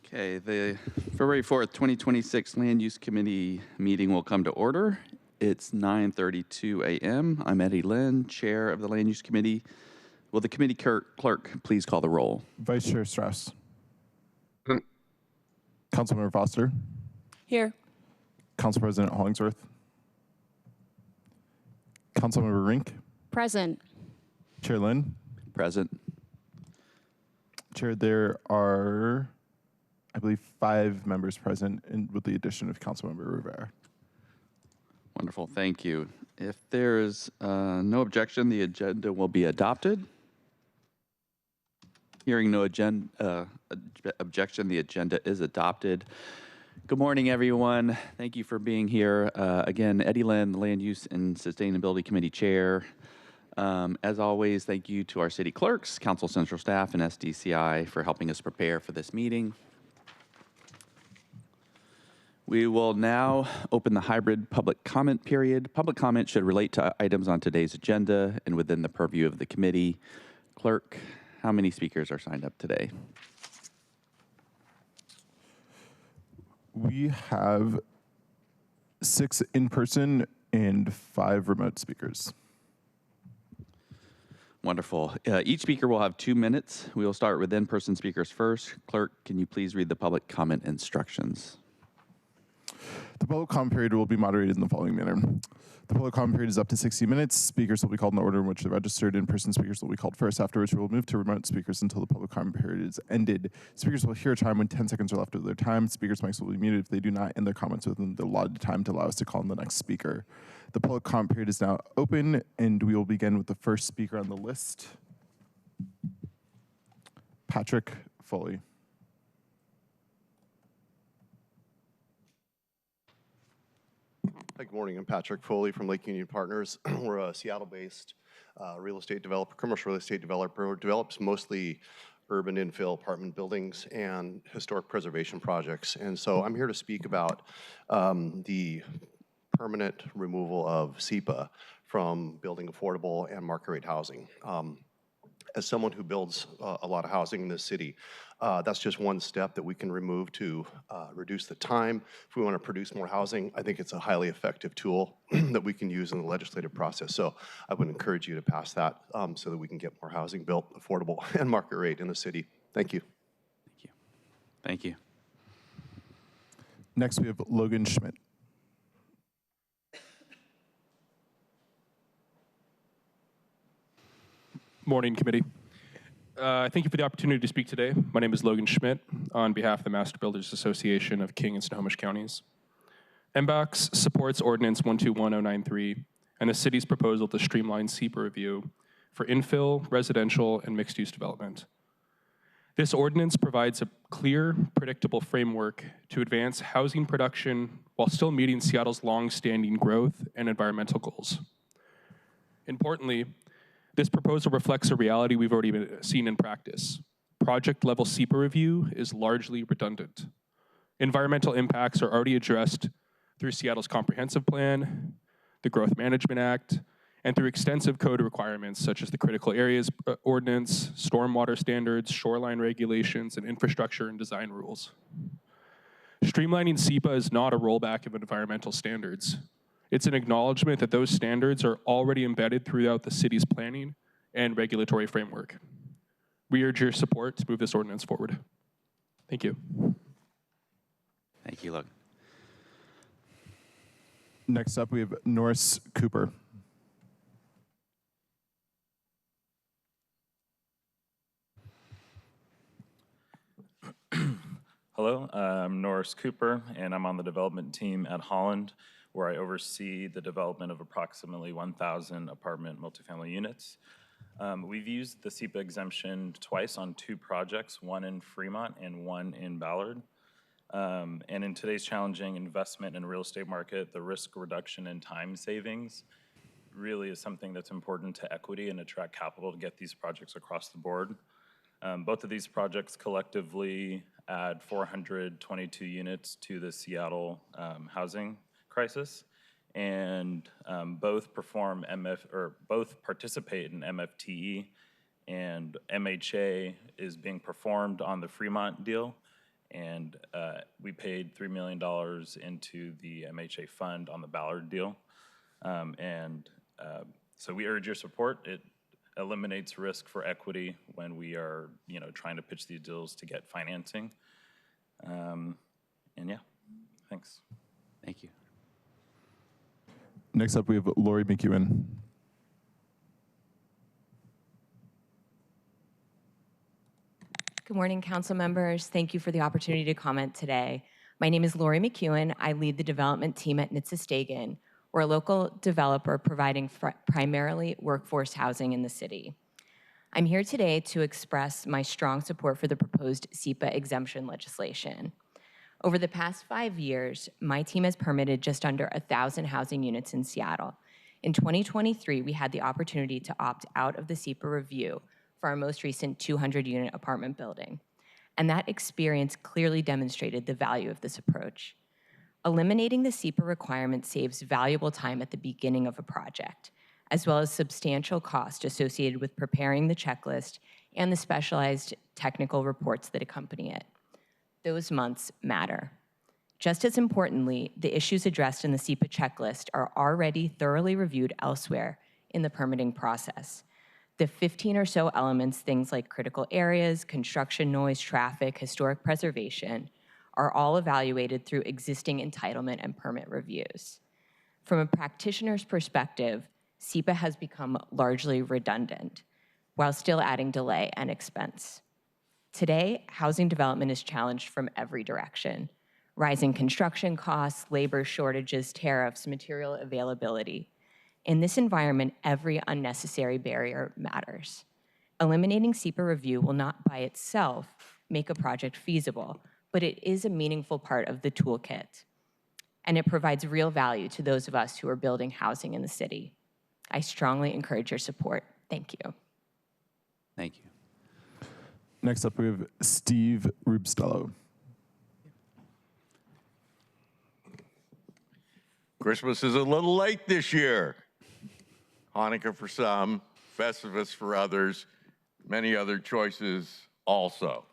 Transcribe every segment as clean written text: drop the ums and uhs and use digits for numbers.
Okay, the February 4th, 2026 Land Use Committee meeting will come to order. It's 9:32 a.m. I'm Eddie Lynn, Chair of the Land Use Committee. Will the committee clerk please call the roll? Vice Chair Strauss. Present. Councilmember Foster. Here. Council President Hollingsworth. Councilmember Rink. Present. Chair Lynn. Present. Chair, there are, I believe, 5 members present, and with the addition of Councilmember Rivera. Wonderful, thank you. If there is no objection, the agenda will be adopted. Hearing no objection, the agenda is adopted. Good morning, everyone. Thank you for being here. Again, Eddie Lynn, the Land Use and Sustainability Committee Chair. As always, thank you to our city clerks, Council Central staff, and SDCI for helping us prepare for this meeting. We will now open the hybrid public comment period. Public comment should relate to items on today's agenda and within the purview of the committee. Clerk, how many speakers are signed up today? We have 6 in-person and 5 remote speakers. Wonderful. Each speaker will have 2 minutes. We will start with in-person speakers first. Clerk, can you please read the public comment instructions? The public comment period will be moderated in the following manner. The public comment period is up to 60 minutes. Speakers will be called in the order in which they're registered. In-person speakers will be called first, after which we will move to remote speakers until the public comment period is ended. Speakers will hear a chime when 10 seconds are left of their time. Speakers' mics will be muted if they do not end their comments within the allotted time to allow us to call on the next speaker. The public comment period is now open, and we will begin with the first speaker on the list, Patrick Foley. Hi, good morning. I'm Patrick Foley from Lake Union Partners. We're a Seattle-based real estate developer, commercial real estate developer, develops mostly urban infill apartment buildings and historic preservation projects. And so I'm here to speak about the permanent removal of SEPA from building affordable and market rate housing. As someone who builds a lot of housing in this city, that's just one step that we can remove to reduce the time. If we want to produce more housing, I think it's a highly effective tool that we can use in the legislative process. So I would encourage you to pass that so that we can get more housing built, affordable, and market rate in the city. Thank you. Thank you. Thank you. Next, we have Logan Schmidt. Morning, committee. Thank you for the opportunity to speak today. My name is Logan Schmidt on behalf of the Master Builders Association of King and Snohomish Counties. MBOX supports Ordinance 121093 and the city's proposal to streamline SEPA review for infill, residential, and mixed-use development. This ordinance provides a clear, predictable framework to advance housing production while still meeting Seattle's long-standing growth and environmental goals. Importantly, this proposal reflects a reality we've already seen in practice. Project-level SEPA review is largely redundant. Environmental impacts are already addressed through Seattle's Comprehensive Plan, the Growth Management Act, and through extensive code requirements such as the Critical Areas Ordinance, stormwater standards, shoreline regulations, and infrastructure and design rules. Streamlining SEPA is not a rollback of environmental standards. It's an acknowledgement that those standards are already embedded throughout the city's planning and regulatory framework. We urge your support to move this ordinance forward. Thank you. Thank you, Logan. Next up, we have Norris Cooper. Hello, I'm Norris Cooper, and I'm on the development team at Holland, where I oversee the development of approximately 1,000 apartment multifamily units. We've used the SEPA exemption twice on 2 projects, one in Fremont and one in Ballard. And in today's challenging investment and real estate market, the risk reduction and time savings really is something that's important to equity and attract capital to get these projects across the board. Both of these projects collectively add 422 units to the Seattle housing crisis, and both participate in MFTE, and MHA is being performed on the Fremont deal, And we paid $3 million into the MHA fund on the Ballard deal. So we urge your support. It eliminates risk for equity when we are, trying to pitch these deals to get financing. And yeah, thanks. Thank you. Next up, we have Lori McEwen. Good morning, council members. Thank you for the opportunity to comment today. My name is Lori McEwen. I lead the development team at Nitsa-Stegan. We're a local developer providing primarily workforce housing in the city. I'm here today to express my strong support for the proposed SEPA exemption legislation. Over the past 5 years, my team has permitted just under 1,000 housing units in Seattle. In 2023, we had the opportunity to opt out of the SEPA review for our most recent 200-unit apartment building. And that experience clearly demonstrated the value of this approach. Eliminating the SEPA requirement saves valuable time at the beginning of a project, as well as substantial cost associated with preparing the checklist and the specialized technical reports that accompany it. Those months matter. Just as importantly, the issues addressed in the SEPA checklist are already thoroughly reviewed elsewhere in the permitting process. The 15 or so elements, things like critical areas, construction noise, traffic, historic preservation, are all evaluated through existing entitlement and permit reviews. From a practitioner's perspective, SEPA has become largely redundant, while still adding delay and expense. Today, housing development is challenged from every direction: rising construction costs, labor shortages, tariffs, material availability. In this environment, every unnecessary barrier matters. Eliminating SEPA review will not by itself make a project feasible, but it is a meaningful part of the toolkit, and it provides real value to those of us who are building housing in the city. I strongly encourage your support. Thank you. Thank you. Next up, we have Steve Rubstello. Christmas is a little late this year. Hanukkah for some, Festivus for others, many other choices also.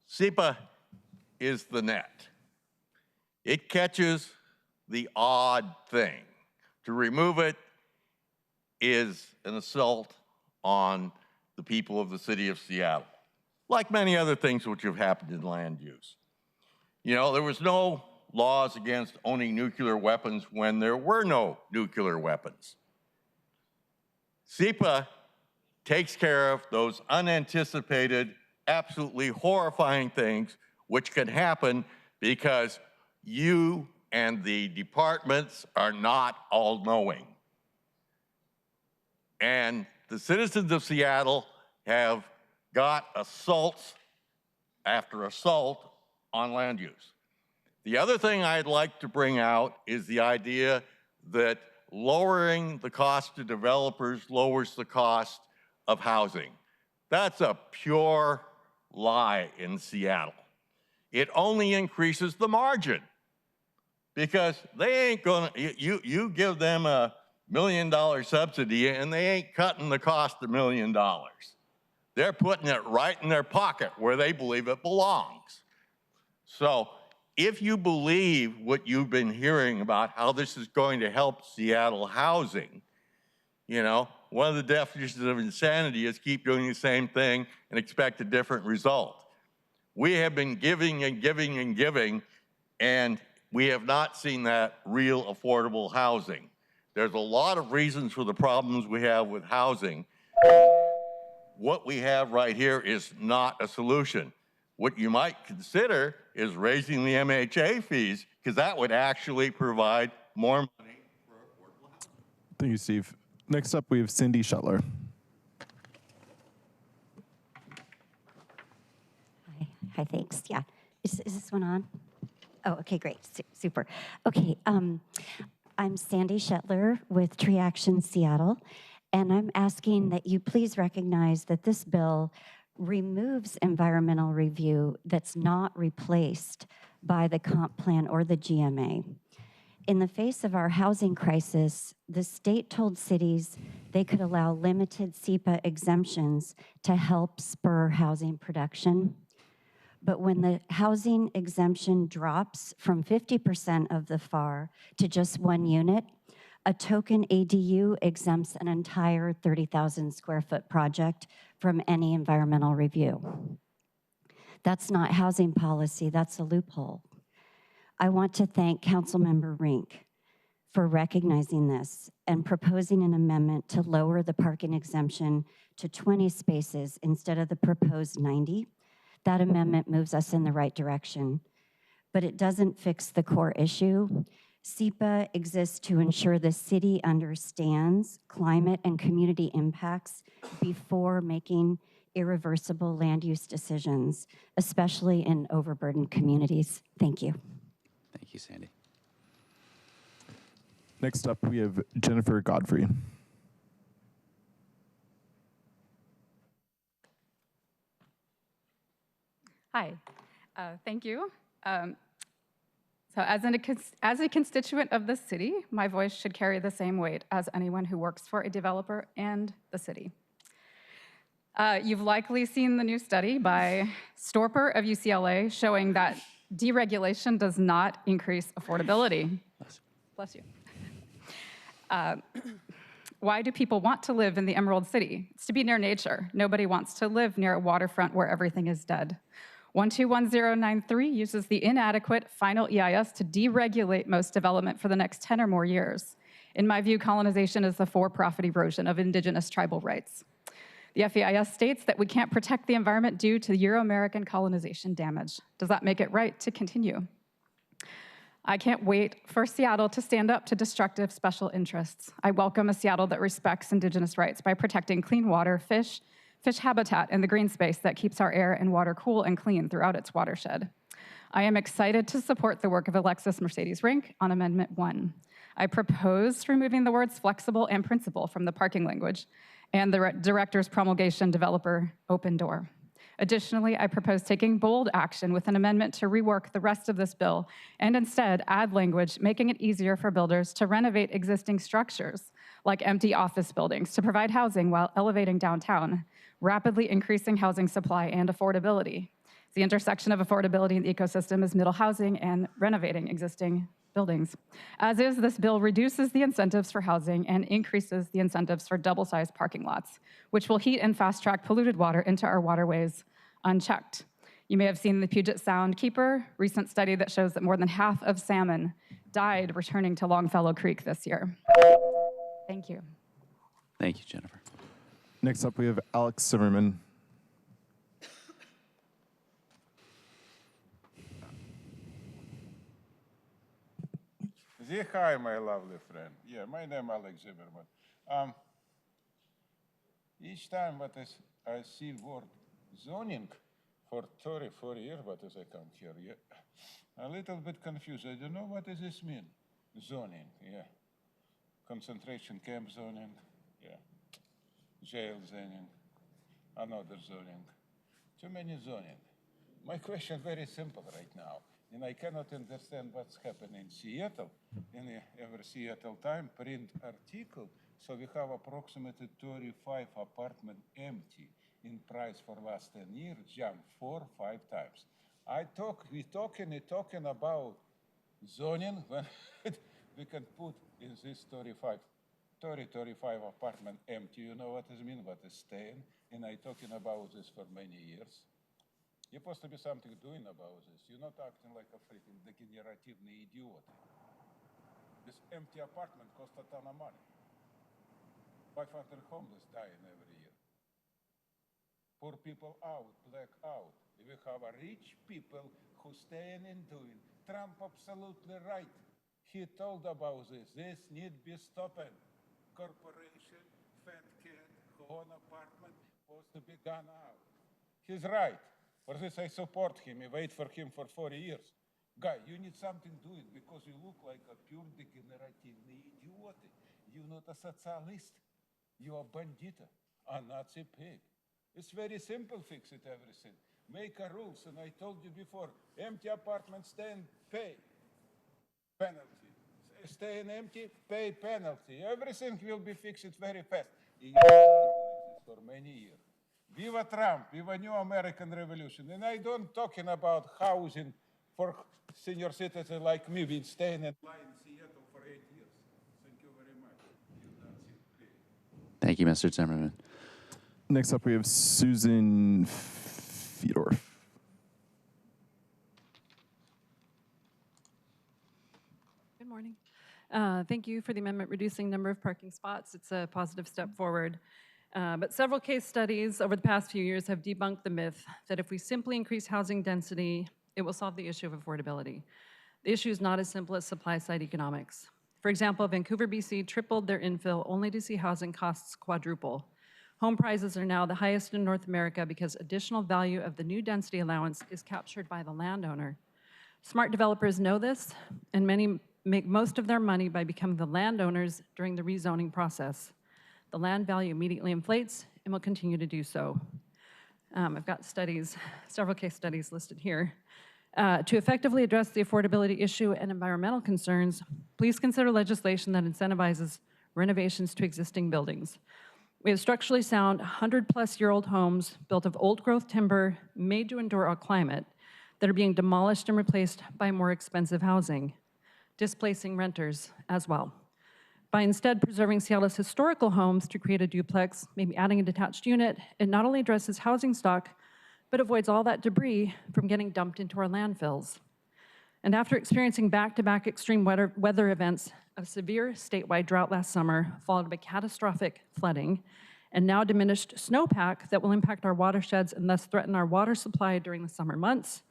SEPA is the net. It catches the odd thing. To remove it is an assault on the people of the city of Seattle, like many other things which have happened in land use. There was no laws against owning nuclear weapons when there were no nuclear weapons. SEPA takes care of those unanticipated, absolutely horrifying things which can happen because you and the departments are not all-knowing. And the citizens of Seattle have got assaults after assault on land use. The other thing I'd like to bring out is the idea that lowering the cost to developers lowers the cost of housing. That's a pure lie in Seattle. It only increases the margin because they ain't gonna, you give them $1 million subsidy and they ain't cutting the cost $1 million. They're putting it right in their pocket where they believe it belongs. So if you believe what you've been hearing about how this is going to help Seattle housing, one of the definitions of insanity is keep doing the same thing and expect a different result. We have been giving and giving and giving, and we have not seen that real affordable housing. There's a lot of reasons for the problems we have with housing. What we have right here is not a solution. What you might consider is raising the MHA fees, because that would actually provide more money for affordable housing. Thank you, Steve. Next up, we have Cindy Shetler. Hi, thanks. Yeah. Is this one on? Oh, okay, great. Super. Okay, I'm Sandy Shetler with Tree Action Seattle, and I'm asking that you please recognize that this bill removes environmental review that's not replaced by the comp plan or the GMA. In the face of our housing crisis, the state told cities they could allow limited SEPA exemptions to help spur housing production. But when the housing exemption drops from 50% of the FAR to just 1 unit, a token ADU exempts an entire 30,000 square foot project from any environmental review. That's not housing policy, that's a loophole. I want to thank Councilmember Rink for recognizing this and proposing an amendment to lower the parking exemption to 20 spaces instead of the proposed 90. That amendment moves us in the right direction, but it doesn't fix the core issue. SEPA exists to ensure the city understands climate and community impacts before making irreversible land use decisions, especially in overburdened communities. Thank you. Thank you, Sandy. Next up, we have Jennifer Godfrey. Hi, thank you. So as a constituent of the city, my voice should carry the same weight as anyone who works for a developer and the city. You've likely seen the new study by Storper of UCLA showing that deregulation does not increase affordability. Bless you. Why do people want to live in the Emerald City? It's to be near nature. Nobody wants to live near a waterfront where everything is dead. 121093 uses the inadequate final EIS to deregulate most development for the next 10 or more years. In my view, colonization is the for-profit erosion of indigenous tribal rights. The FEIS states that we can't protect the environment due to Euro-American colonization damage. Does that make it right to continue? I can't wait for Seattle to stand up to destructive special interests. I welcome a Seattle that respects indigenous rights by protecting clean water, fish habitat, and the green space that keeps our air and water cool and clean throughout its watershed. I am excited to support the work of Alexis Mercedes Rink on Amendment 1. I propose removing the words flexible and principal from the parking language and the director's promulgation developer open door. Additionally, I propose taking bold action with an amendment to rework the rest of this bill and instead add language making it easier for builders to renovate existing structures like empty office buildings to provide housing while elevating downtown, rapidly increasing housing supply and affordability. The intersection of affordability and the ecosystem is middle housing and renovating existing buildings. As is, this bill reduces the incentives for housing and increases the incentives for double-sized parking lots, which will heat and fast-track polluted water into our waterways unchecked. You may have seen the Puget Sound Keeper recent study that shows that more than half of salmon died returning to Longfellow Creek this year. Thank you. Thank you, Jennifer. Next up, we have Alex Zimmerman. Hi, my lovely friend. Yeah, my name is Alex Zimmerman. Each time I see word zoning for 34 years, but as I can't hear you, a little bit confused. I don't know what does this mean. Zoning, yeah. Concentration camp zoning, yeah. Jail zoning, another zoning. Too many zoning. My question is very simple right now, and I cannot understand what's happening in Seattle. In every Seattle Times print article, so we have approximately 35 apartments empty in price for last 10 years, jumped 4 or 5 times. We talking about zoning when we can put in this 35 apartment empty. You know what it means, what is staying? And I talking about this for many years. You're supposed to be something doing about this. You're not acting like a freaking degeneratively idiot. This empty apartment costs a ton of money. 500 homeless dying every year. Poor people out, black out. We have a rich people who staying and doing. Trump absolutely right. He told about this. This need be stopped. Corporation, fat kid, who own apartment, supposed to be gone out. He's right. For this I support him. I wait for him for 40 years. Guy, you need something doing because you look like a pure degeneratively idiot. You're not a socialist. You're a bandita, a Nazi pig. It's very simple, fix it everything. Make a rules, and I told you before, empty apartments stay and pay. Penalty. Staying empty, pay penalty. Everything will be fixed very fast. You for many years. Viva Trump, Viva New American Revolution. And I don't talking about housing for senior citizens like me. Been staying in Seattle for 8 years. Thank you very much. Thank you, Mr. Zimmerman. Next up, we have Susan Fiedorf. Good morning. Thank you for the amendment reducing number of parking spots. It's a positive step forward. But several case studies over the past few years have debunked the myth that if we simply increase housing density, it will solve the issue of affordability. The issue is not as simple as supply-side economics. For example, Vancouver, BC tripled their infill only to see housing costs quadruple. Home prices are now the highest in North America because additional value of the new density allowance is captured by the landowner. Smart developers know this, and many make most of their money by becoming the landowners during the rezoning process. The land value immediately inflates and will continue to do so. I've got studies, several case studies listed here. To effectively address the affordability issue and environmental concerns, please consider legislation that incentivizes renovations to existing buildings. We have structurally sound 100-plus-year-old homes built of old-growth timber made to endure our climate that are being demolished and replaced by more expensive housing, displacing renters as well. By instead preserving Seattle's historical homes to create a duplex, maybe adding a detached unit, it not only addresses housing stock, but avoids all that debris from getting dumped into our landfills. And after experiencing back-to-back extreme weather events of severe statewide drought last summer, followed by catastrophic flooding, and now diminished snowpack that will impact our watersheds and thus threaten our water supply during the summer months,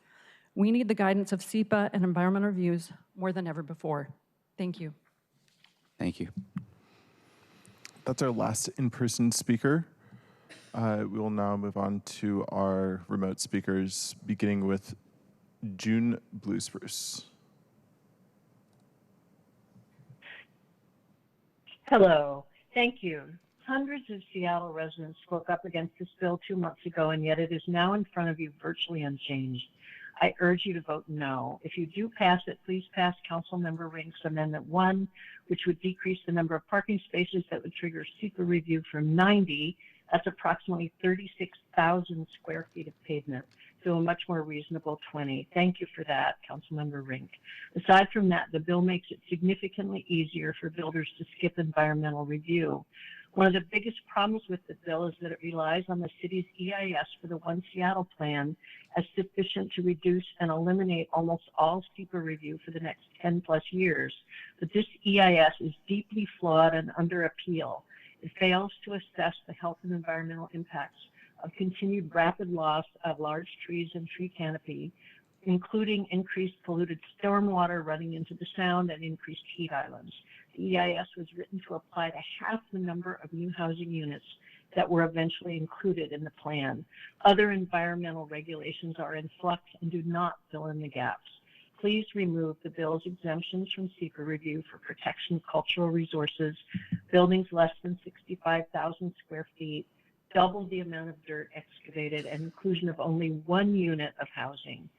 we need the guidance of SEPA and environmental reviews more than ever before. Thank you. Thank you. That's our last in-person speaker. We will now move on to our remote speakers, beginning with June Blue Spruce. Hello, thank you. Hundreds of Seattle residents spoke up against this bill 2 months ago, and yet it is now in front of you virtually unchanged. I urge you to vote no. If you do pass it, please pass Councilmember Rink's Amendment 1, which would decrease the number of parking spaces that would trigger SEPA review from 90, that's approximately 36,000 square feet of pavement, to a much more reasonable 20. Thank you for that, Councilmember Rink. Aside from that, the bill makes it significantly easier for builders to skip environmental review. One of the biggest problems with the bill is that it relies on the city's EIS for the One Seattle plan as sufficient to reduce and eliminate almost all SEPA review for the next 10 plus years. But this EIS is deeply flawed and under appeal. It fails to assess the health and environmental impacts of continued rapid loss of large trees and tree canopy, including increased polluted stormwater running into the sound and increased heat islands. The EIS was written to apply to half the number of new housing units that were eventually included in the plan. Other environmental regulations are in flux and do not fill in the gaps. Please remove the bill's exemptions from SEPA review for protection of cultural resources, buildings less than 65,000 square feet, double the amount of dirt excavated, and inclusion of only 1 unit of housing.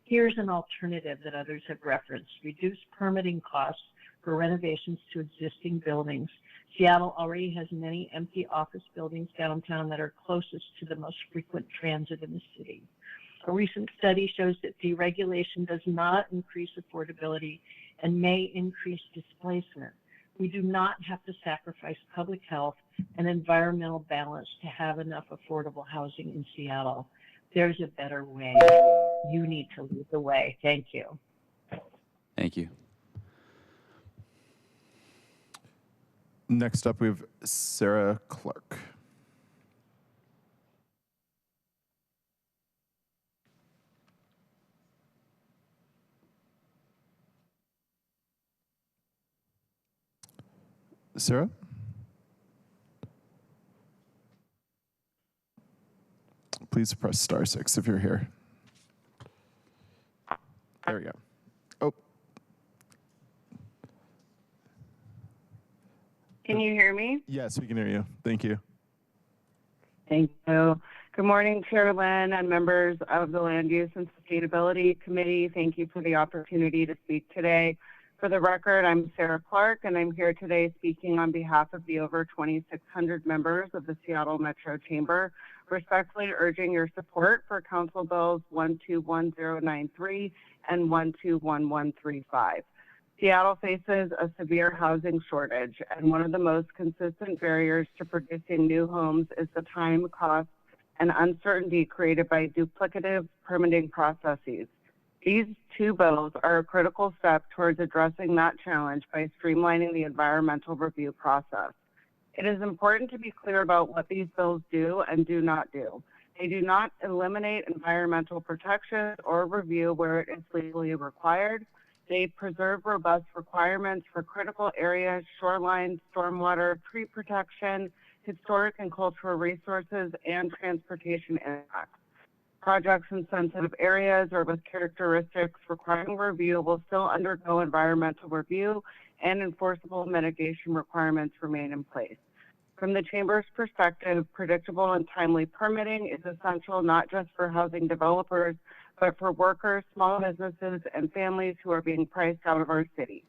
Here's an alternative that others have referenced: reduce permitting costs for renovations to existing buildings. Seattle already has many empty office buildings downtown that are closest to the most frequent transit in the city. A recent study shows that deregulation does not increase affordability and may increase displacement. We do not have to sacrifice public health and environmental balance to have enough affordable housing in Seattle. There's a better way. You need to lead the way. Thank you. Thank you. Next up, we have Sarah Clark. Sarah? Please press *6 if you're here. There we go. Oh. Can you hear me? Yes, we can hear you. Thank you. Thank you. Good morning, Chair Lynn and members of the Land Use and Sustainability Committee. Thank you for the opportunity to speak today. For the record, I'm Sarah Clark, and I'm here today speaking on behalf of the over 2,600 members of the Seattle Metro Chamber, respectfully urging your support for Council Bills 121093 and 121135. Seattle faces a severe housing shortage, and one of the most consistent barriers to producing new homes is the time, cost, and uncertainty created by duplicative permitting processes. These two bills are a critical step towards addressing that challenge by streamlining the environmental review process. It is important to be clear about what these bills do and do not do. They do not eliminate environmental protections or review where it is legally required. They preserve robust requirements for critical areas, shoreline, stormwater, tree protection, historic and cultural resources, and transportation impacts. Projects in sensitive areas or with characteristics requiring review will still undergo environmental review, and enforceable mitigation requirements remain in place. From the Chamber's perspective, predictable and timely permitting is essential not just for housing developers, but for workers, small businesses, and families who are being priced out of our city.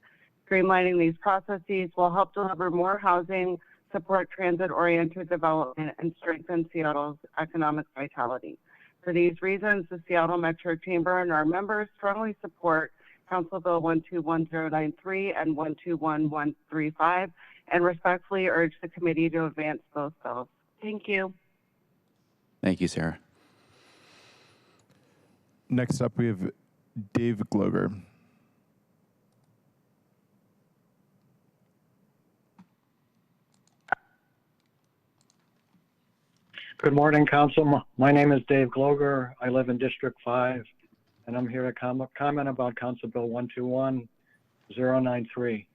Streamlining these processes will help deliver more housing, support transit-oriented development, and strengthen Seattle's economic vitality. For these reasons, the Seattle Metro Chamber and our members strongly support Council Bill 121093 and 121135, and respectfully urge the committee to advance both bills. Thank you. Thank you, Sarah. Next up, we have Dave Gloger. Good morning, Council. My name is Dave Gloger. I live in District 5, and I'm here to comment about Council Bill 121093.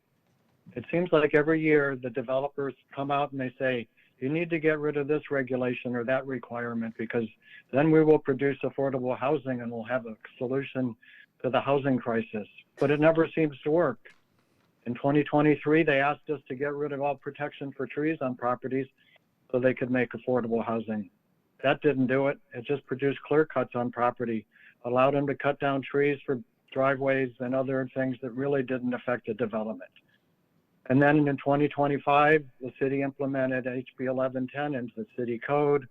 It seems like every year the developers come out and they say, you need to get rid of this regulation or that requirement because then we will produce affordable housing and we'll have a solution to the housing crisis. But it never seems to work. In 2023, they asked us to get rid of all protection for trees on properties so they could make affordable housing. That didn't do it. It just produced clear cuts on property, allowed them to cut down trees for driveways and other things that really didn't affect the development. And then in 2025, the city implemented HB 1110 into the city code,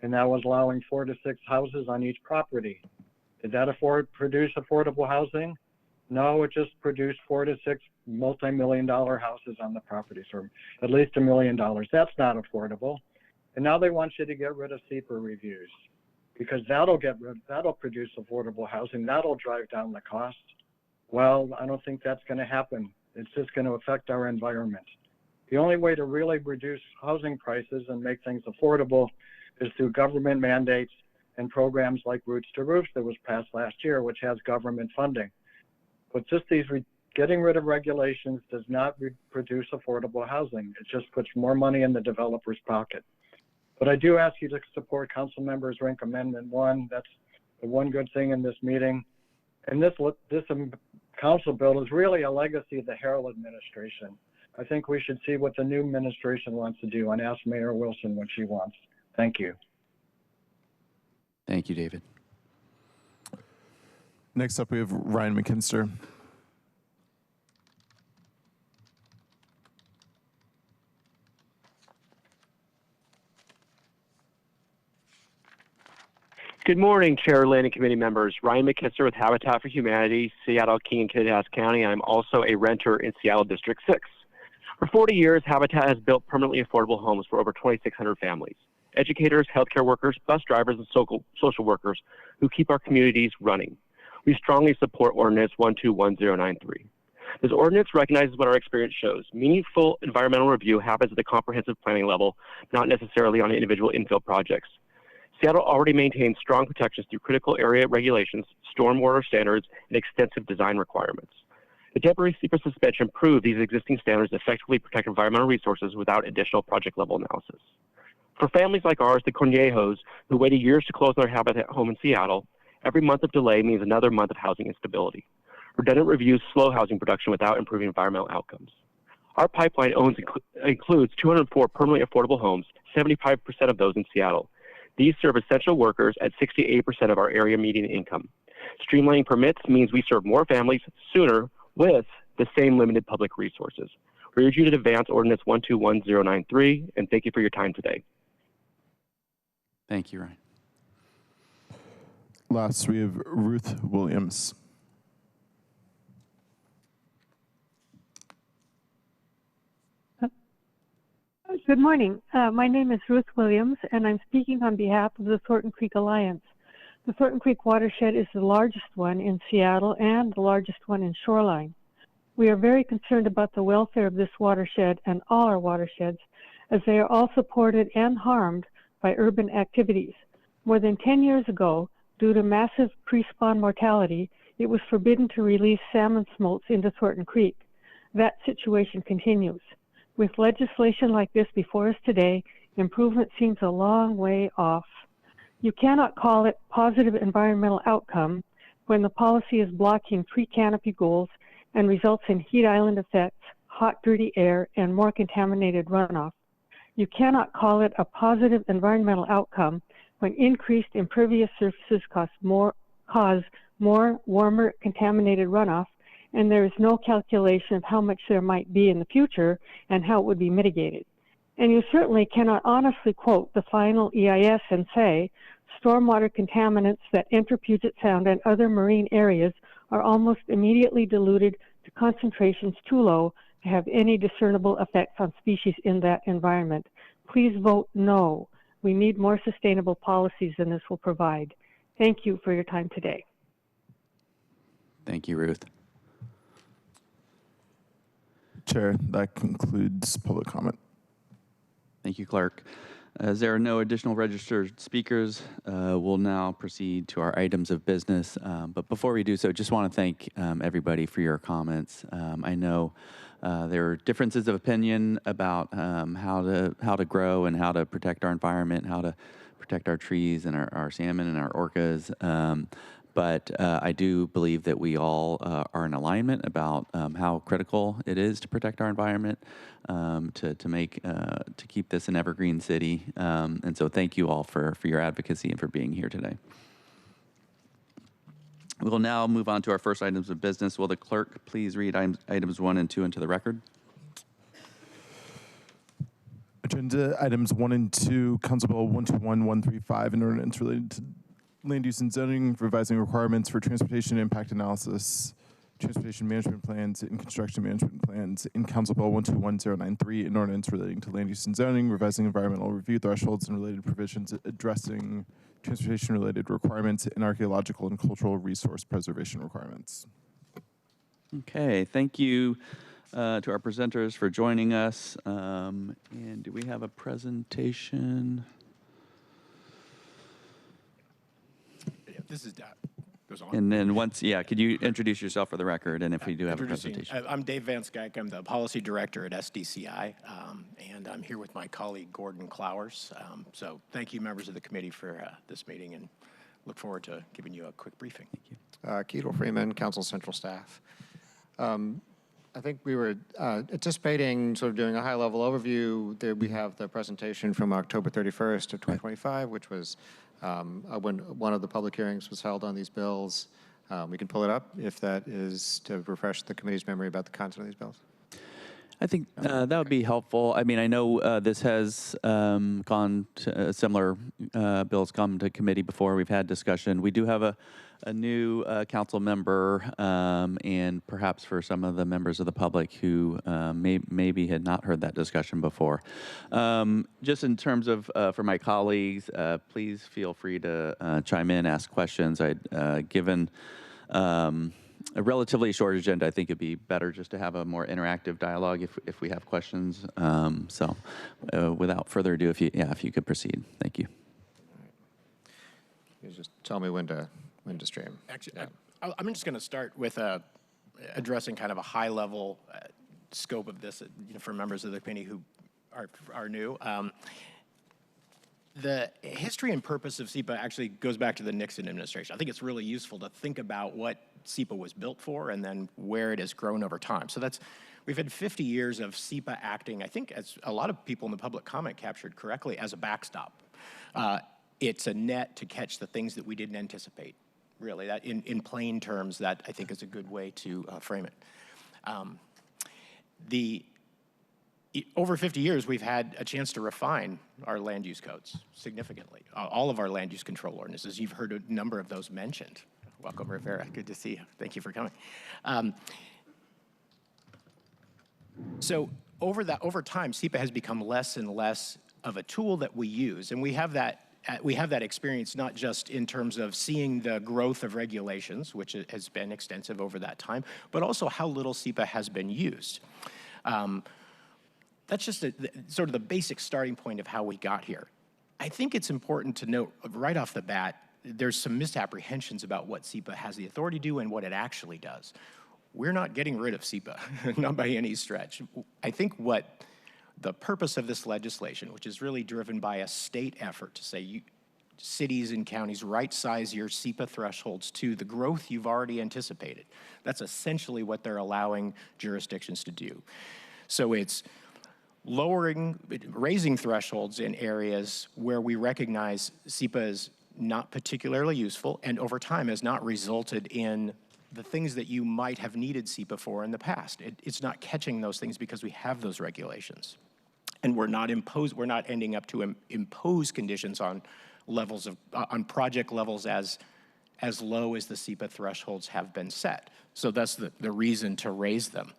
and that was allowing 4 to 6 houses on each property. Did that produce affordable housing? No, it just produced 4 to 6 multi-million-dollar houses on the properties, or at least $1 million. That's not affordable. And now they want you to get rid of SEPA reviews because that'll produce affordable housing. That'll drive down the cost. Well, I don't think that's going to happen. It's just going to affect our environment. The only way to really reduce housing prices and make things affordable is through government mandates and programs like Roots to Roofs that was passed last year, which has government funding. But just getting rid of regulations does not produce affordable housing. It just puts more money in the developer's pocket. But I do ask you to support Council Members Rink Amendment 1. That's the one good thing in this meeting. And this Council bill is really a legacy of the Harrell administration. I think we should see what the new administration wants to do and ask Mayor Wilson what she wants. Thank you. Thank you, David. Next up, we have Ryan McKinster. Good morning, Chair, Lynn, and committee members. Ryan McKinster with Habitat for Humanity, Seattle, King, and Kittitas County. I'm also a renter in Seattle District 6. For 40 years, Habitat has built permanently affordable homes for over 2,600 families. Educators, healthcare workers, bus drivers, and social workers who keep our communities running. We strongly support Ordinance 121093. This ordinance recognizes what our experience shows. Meaningful environmental review happens at the comprehensive planning level, not necessarily on individual infill projects. Seattle already maintains strong protections through critical area regulations, stormwater standards, and extensive design requirements. The temporary SEPA suspension proved these existing standards effectively protect environmental resources without additional project-level analysis. For families like ours, the Cornejos, who waited years to close their Habitat home in Seattle, every month of delay means another month of housing instability. Redundant reviews slow housing production without improving environmental outcomes. Our pipeline includes 204 permanently affordable homes, 75% of those in Seattle. These serve essential workers at 68% of our area median income. Streamlining permits means we serve more families sooner with the same limited public resources. We urge you to advance Ordinance 121093, and thank you for your time today. Thank you, Ryan. Last, we have Ruth Williams. Good morning. My name is Ruth Williams, and I'm speaking on behalf of the Thornton Creek Alliance. The Thornton Creek watershed is the largest one in Seattle and the largest one in Shoreline. We are very concerned about the welfare of this watershed and all our watersheds, as they are all supported and harmed by urban activities. More than 10 years ago, due to massive pre-spawn mortality, it was forbidden to release salmon smolts into Thornton Creek. That situation continues. With legislation like this before us today, improvement seems a long way off. You cannot call it positive environmental outcome when the policy is blocking pre-canopy goals and results in heat island effects, hot, dirty air, and more contaminated runoff. You cannot call it a positive environmental outcome when increased impervious surfaces cause more warmer, contaminated runoff, and there is no calculation of how much there might be in the future and how it would be mitigated. And you certainly cannot honestly quote the final EIS and say, stormwater contaminants that enter Puget Sound and other marine areas are almost immediately diluted to concentrations too low to have any discernible effects on species in that environment. Please vote no. We need more sustainable policies than this will provide. Thank you for your time today. Thank you, Ruth. Chair, that concludes public comment. Thank you, Clerk. As there are no additional registered speakers, we'll now proceed to our items of business. But before we do so, just want to thank everybody for your comments. I know there are differences of opinion about how to grow and how to protect our environment, how to protect our trees and our salmon and our orcas. But I do believe that we all are in alignment about how critical it is to protect our environment, to keep this an evergreen city. And so thank you all for your advocacy and for being here today. We will now move on to our first items of business. Will the clerk please read items 1 and 2 into the record? Agenda items 1 and 2, Council Bill 121135, an ordinance related to land use and zoning, revising requirements for transportation impact analysis, transportation management plans, and construction management plans. In Council Bill 121093, an ordinance relating to land use and zoning, revising environmental review thresholds and related provisions, addressing transportation-related requirements and archaeological and cultural resource preservation requirements. Okay, thank you to our presenters for joining us. And do we have a presentation? This is that goes on. And then could you introduce yourself for the record, and if we do have a presentation? I'm Dave Van Skyke. I'm the policy director at SDCI, and I'm here with my colleague Gordon Clowers. So thank you, members of the committee, for this meeting, and look forward to giving you a quick briefing. Thank you. Ketel Freeman, Council Central Staff. I think we were anticipating sort of doing a high-level overview. There we have the presentation from October 31st of 2025, which was when one of the public hearings was held on these bills. We can pull it up if that is to refresh the committee's memory about the content of these bills. I think that would be helpful. I mean, I know this has gone to similar bills come to committee before. We've had discussion. We do have a new council member, and perhaps for some of the members of the public who maybe had not heard that discussion before. Just in terms of for my colleagues, please feel free to chime in, ask questions. Given a relatively short agenda, I think it'd be better just to have a more interactive dialogue if we have questions. So without further ado, if you could proceed. Thank you. You just tell me when to stream. Actually, yeah. I'm just going to start with addressing kind of a high-level scope of this for members of the committee who are new. The history and purpose of SEPA actually goes back to the Nixon administration. I think it's really useful to think about what SEPA was built for and then where it has grown over time. So we've had 50 years of SEPA acting, I think, as a lot of people in the public comment captured correctly, as a backstop. It's a net to catch the things that we didn't anticipate, really. That in plain terms, that I think is a good way to frame it. Over 50 years, we've had a chance to refine our land use codes significantly. All of our land use control ordinances, you've heard a number of those mentioned. Welcome, Rivera. Good to see you. Thank you for coming. So over time, SEPA has become less and less of a tool that we use, and we have that experience not just in terms of seeing the growth of regulations, which has been extensive over that time, but also how little SEPA has been used. That's just sort of the basic starting point of how we got here. I think it's important to note right off the bat, there's some misapprehensions about what SEPA has the authority to do and what it actually does. We're not getting rid of SEPA, not by any stretch. I think what the purpose of this legislation, which is really driven by a state effort to say cities and counties right-size your SEPA thresholds to the growth you've already anticipated. That's essentially what they're allowing jurisdictions to do. So it's raising thresholds in areas where we recognize SEPA is not particularly useful and over time has not resulted in the things that you might have needed SEPA for in the past. It's not catching those things because we have those regulations. And we're not ending up to impose conditions on on project levels as low as the SEPA thresholds have been set. So that's the reason to raise them.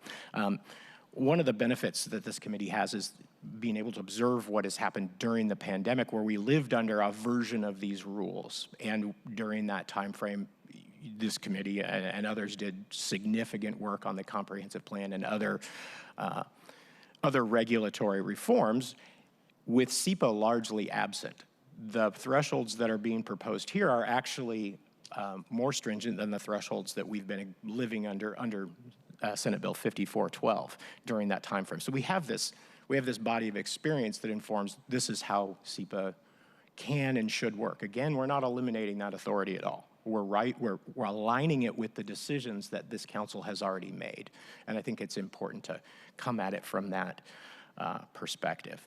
One of the benefits that this committee has is being able to observe what has happened during the pandemic, where we lived under a version of these rules. And during that time frame, this committee and others did significant work on the comprehensive plan and other regulatory reforms, with SEPA largely absent. The thresholds that are being proposed here are actually more stringent than the thresholds that we've been living under Senate Bill 5412 during that time frame. So we have this body of experience that informs this is how SEPA can and should work. Again, we're not eliminating that authority at all. We're aligning it with the decisions that this council has already made. And I think it's important to come at it from that perspective.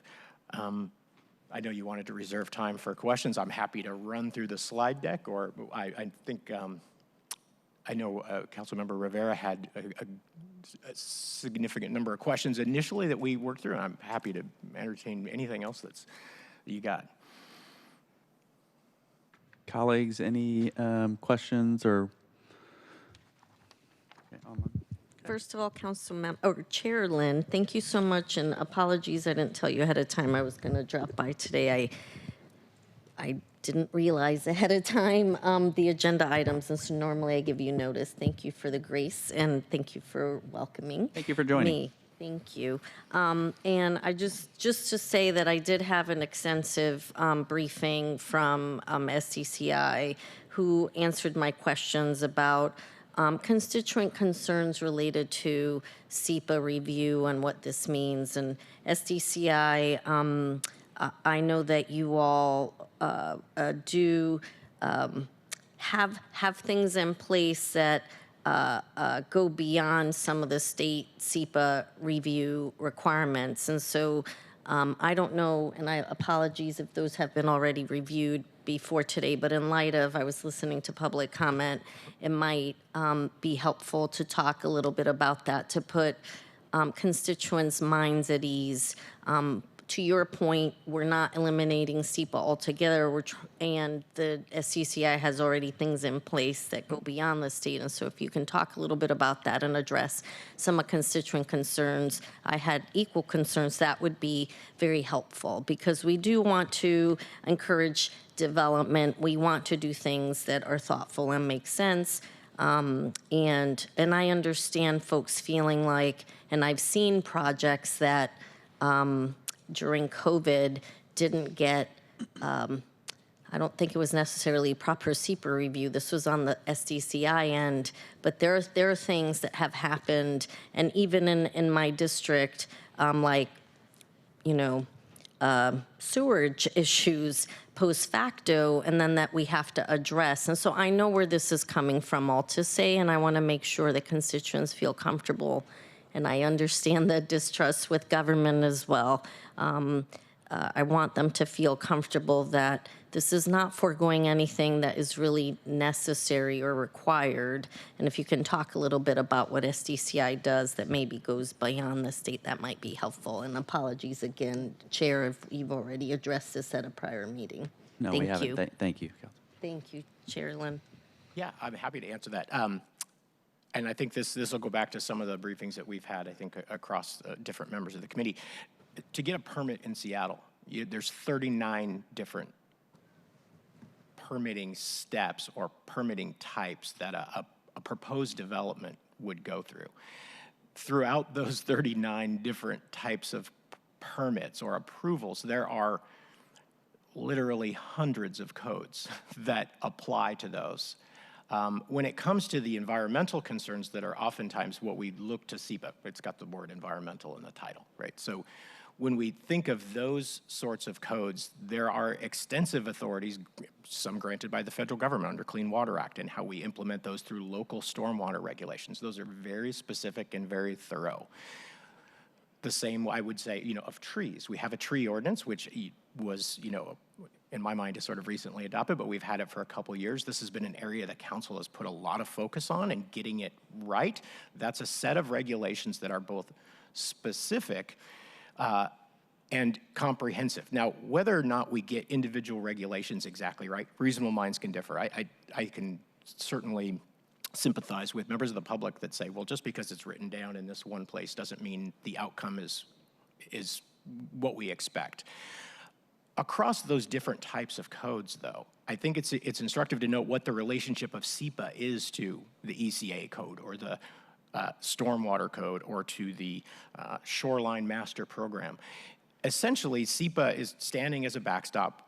I know you wanted to reserve time for questions. I'm happy to run through the slide deck, or I think I know Councilmember Rivera had a significant number of questions initially that we worked through, and I'm happy to entertain anything else that you got. Colleagues, any questions or? Okay, First of all, Chair Lynn, thank you so much, and apologies I didn't tell you ahead of time I was going to drop by today. I didn't realize ahead of time the agenda items, and so normally I give you notice. Thank you for the grace, and thank you for welcoming. Thank you for joining me. Thank you. And I just to say that I did have an extensive briefing from SDCI, who answered my questions about constituent concerns related to SEPA review and what this means. And SDCI, I know that you all do have things in place that go beyond some of the state SEPA review requirements. And so I don't know, and apologies if those have been already reviewed before today, but in light of, I was listening to public comment, it might be helpful to talk a little bit about that, to put constituents' minds at ease. To your point, we're not eliminating SEPA altogether, and the SCCI has already things in place that go beyond the state. And so if you can talk a little bit about that and address some of constituent concerns, I had equal concerns, that would be very helpful, because we do want to encourage development. We want to do things that are thoughtful and make sense. And I understand folks feeling like, and I've seen projects that during COVID didn't get, I don't think it was necessarily proper SEPA review. This was on the SDCI end, but there are things that have happened, and even in my district, like, sewerage issues post facto, and then that we have to address. And so I know where this is coming from, all to say, and I want to make sure that constituents feel comfortable. And I understand the distrust with government as well. I want them to feel comfortable that this is not foregoing anything that is really necessary or required. And if you can talk a little bit about what SDCI does that maybe goes beyond the state, that might be helpful. And apologies again, Chair, if you've already addressed this at a prior meeting. No, Thank we haven't. you. Thank you, Council. Thank you, Chair Lim. Yeah, I'm happy to answer that. And I think this will go back to some of the briefings that we've had, I think, across different members of the committee. To get a permit in Seattle, there's 39 different permitting steps or permitting types that a proposed development would go through. Throughout those 39 different types of permits or approvals, there are literally hundreds of codes that apply to those. When it comes to the environmental concerns that are oftentimes what we look to SEPA, it's got the word environmental in the title, right? So when we think of those sorts of codes, there are extensive authorities, some granted by the federal government under Clean Water Act, and how we implement those through local stormwater regulations. Those are very specific and very thorough. The same, I would say, of trees. We have a tree ordinance, which was, in my mind, is sort of recently adopted, but we've had it for a couple years. This has been an area that council has put a lot of focus on and getting it right. That's a set of regulations that are both specific and comprehensive. Now, whether or not we get individual regulations exactly right, reasonable minds can differ. I can certainly sympathize with members of the public that say, well, just because it's written down in this one place doesn't mean the outcome is what we expect. Across those different types of codes, though, I think it's instructive to note what the relationship of SEPA is to the ECA code or the stormwater code or to the shoreline master program. Essentially, SEPA is standing as a backstop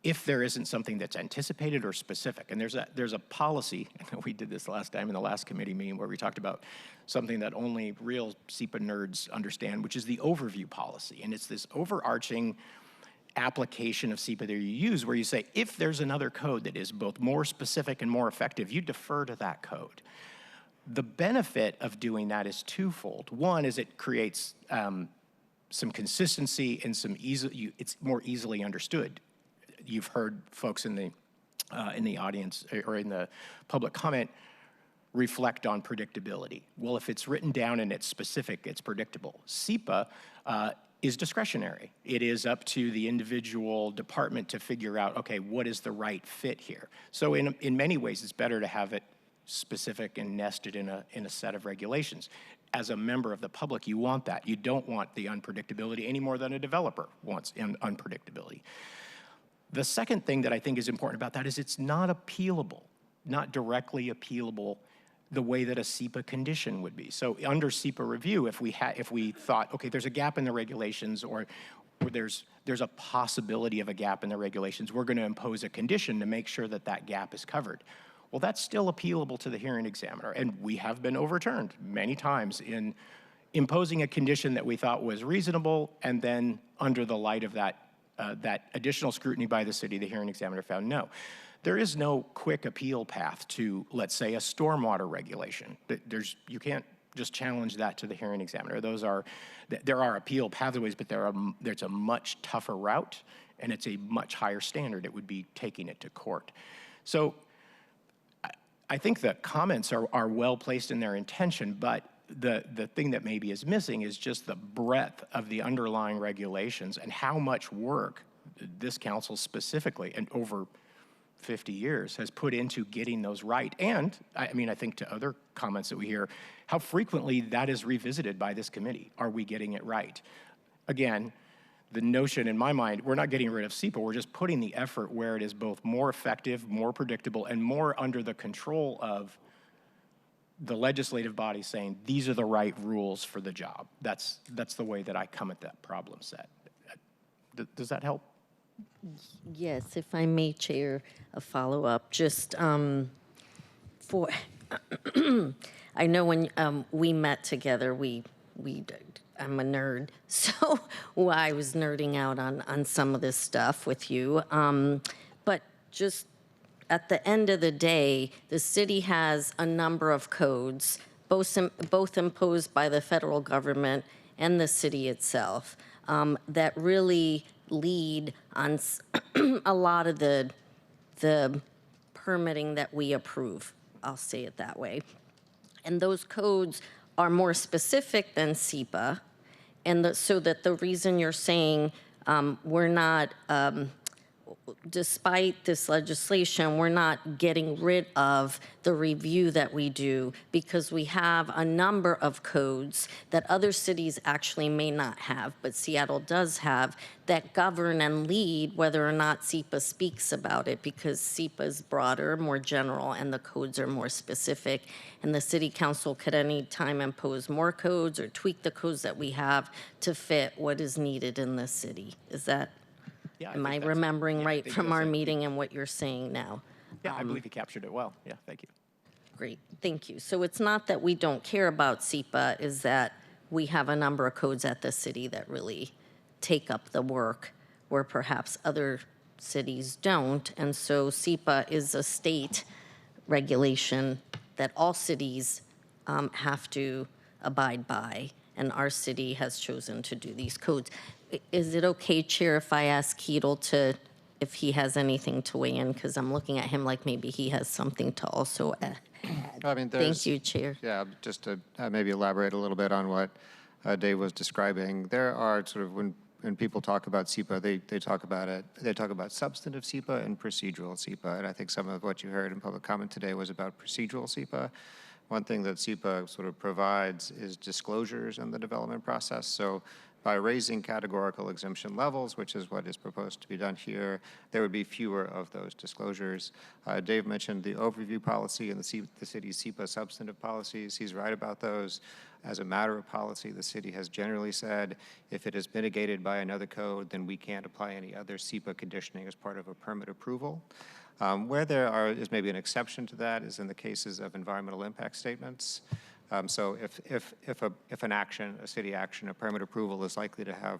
if there isn't something that's anticipated or specific. And there's a policy, and we did this last time in the last committee meeting where we talked about something that only real SEPA nerds understand, which is the overview policy. And it's this overarching application of SEPA that you use where you say, if there's another code that is both more specific and more effective, you defer to that code. The benefit of doing that is twofold. One is it creates some consistency and it's more easily understood. You've heard folks in the audience or in the public comment reflect on predictability. Well, if it's written down and it's specific, it's predictable. SEPA is discretionary. It is up to the individual department to figure out, okay, what is the right fit here? So in many ways, it's better to have it specific and nested in a set of regulations. As a member of the public, you want that. You don't want the unpredictability any more than a developer wants unpredictability. The second thing that I think is important about that is it's not appealable, not directly appealable the way that a SEPA condition would be. So under SEPA review, if we thought, okay, there's a gap in the regulations or there's a possibility of a gap in the regulations, we're going to impose a condition to make sure that that gap is covered. Well, that's still appealable to the hearing examiner, and we have been overturned many times in imposing a condition that we thought was reasonable, and then under the light of that additional scrutiny by the city, the hearing examiner found no. There is no quick appeal path to, let's say, a stormwater regulation. You can't just challenge that to the hearing examiner. There are appeal pathways, but there's a much tougher route, and it's a much higher standard. It would be taking it to court. So I think the comments are well placed in their intention, but the thing that maybe is missing is just the breadth of the underlying regulations and how much work this council specifically and over 50 years has put into getting those right. And I mean, I think to other comments that we hear, how frequently that is revisited by this committee. Are we getting it right? Again, the notion in my mind, we're not getting rid of SEPA, we're just putting the effort where it is both more effective, more predictable, and more under the control of the legislative body saying, these are the right rules for the job. That's the way that I come at that problem set. Does that help? Yes, if I may, Chair, a follow-up. Just for, I know when we met together, I'm a nerd, so I was nerding out on some of this stuff with you. But just at the end of the day, the city has a number of codes, both imposed by the federal government and the city itself, that really lead on a lot of the permitting that we approve. I'll say it that way. And those codes are more specific than SEPA, and so that the reason you're saying we're not, despite this legislation, we're not getting rid of the review that we do because we have a number of codes that other cities actually may not have, but Seattle does have, that govern and lead whether or not SEPA speaks about it, because SEPA is broader, more general, and the codes are more specific. And the city council could any time impose more codes or tweak the codes that we have to fit what is needed in the city. Is that, am I remembering right from our meeting and what you're saying now? Yeah, I believe he captured it well. Yeah, thank you. Great, thank you. So it's not that we don't care about SEPA, is that we have a number of codes at the city that really take up the work where perhaps other cities don't. And so SEPA is a state regulation that all cities have to abide by, and our city has chosen to do these codes. Is it okay, Chair, if I ask Keatle if he has anything to weigh in? Because I'm looking at him like maybe he has something to also add. I mean, Thank you, Chair. Yeah, just to maybe elaborate a little bit on what Dave was describing. There are sort of, when people talk about SEPA, they talk about it, they talk about substantive SEPA and procedural SEPA. And I think some of what you heard in public comment today was about procedural SEPA. One thing that SEPA sort of provides is disclosures in the development process. So by raising categorical exemption levels, which is what is proposed to be done here, there would be fewer of those disclosures. Dave mentioned the overview policy and the city's SEPA substantive policies. He's right about those. As a matter of policy, the city has generally said if it is mitigated by another code, then we can't apply any other SEPA conditioning as part of a permit approval. Where there is maybe an exception to that is in the cases of environmental impact statements. So if an action, a city action, a permit approval is likely to have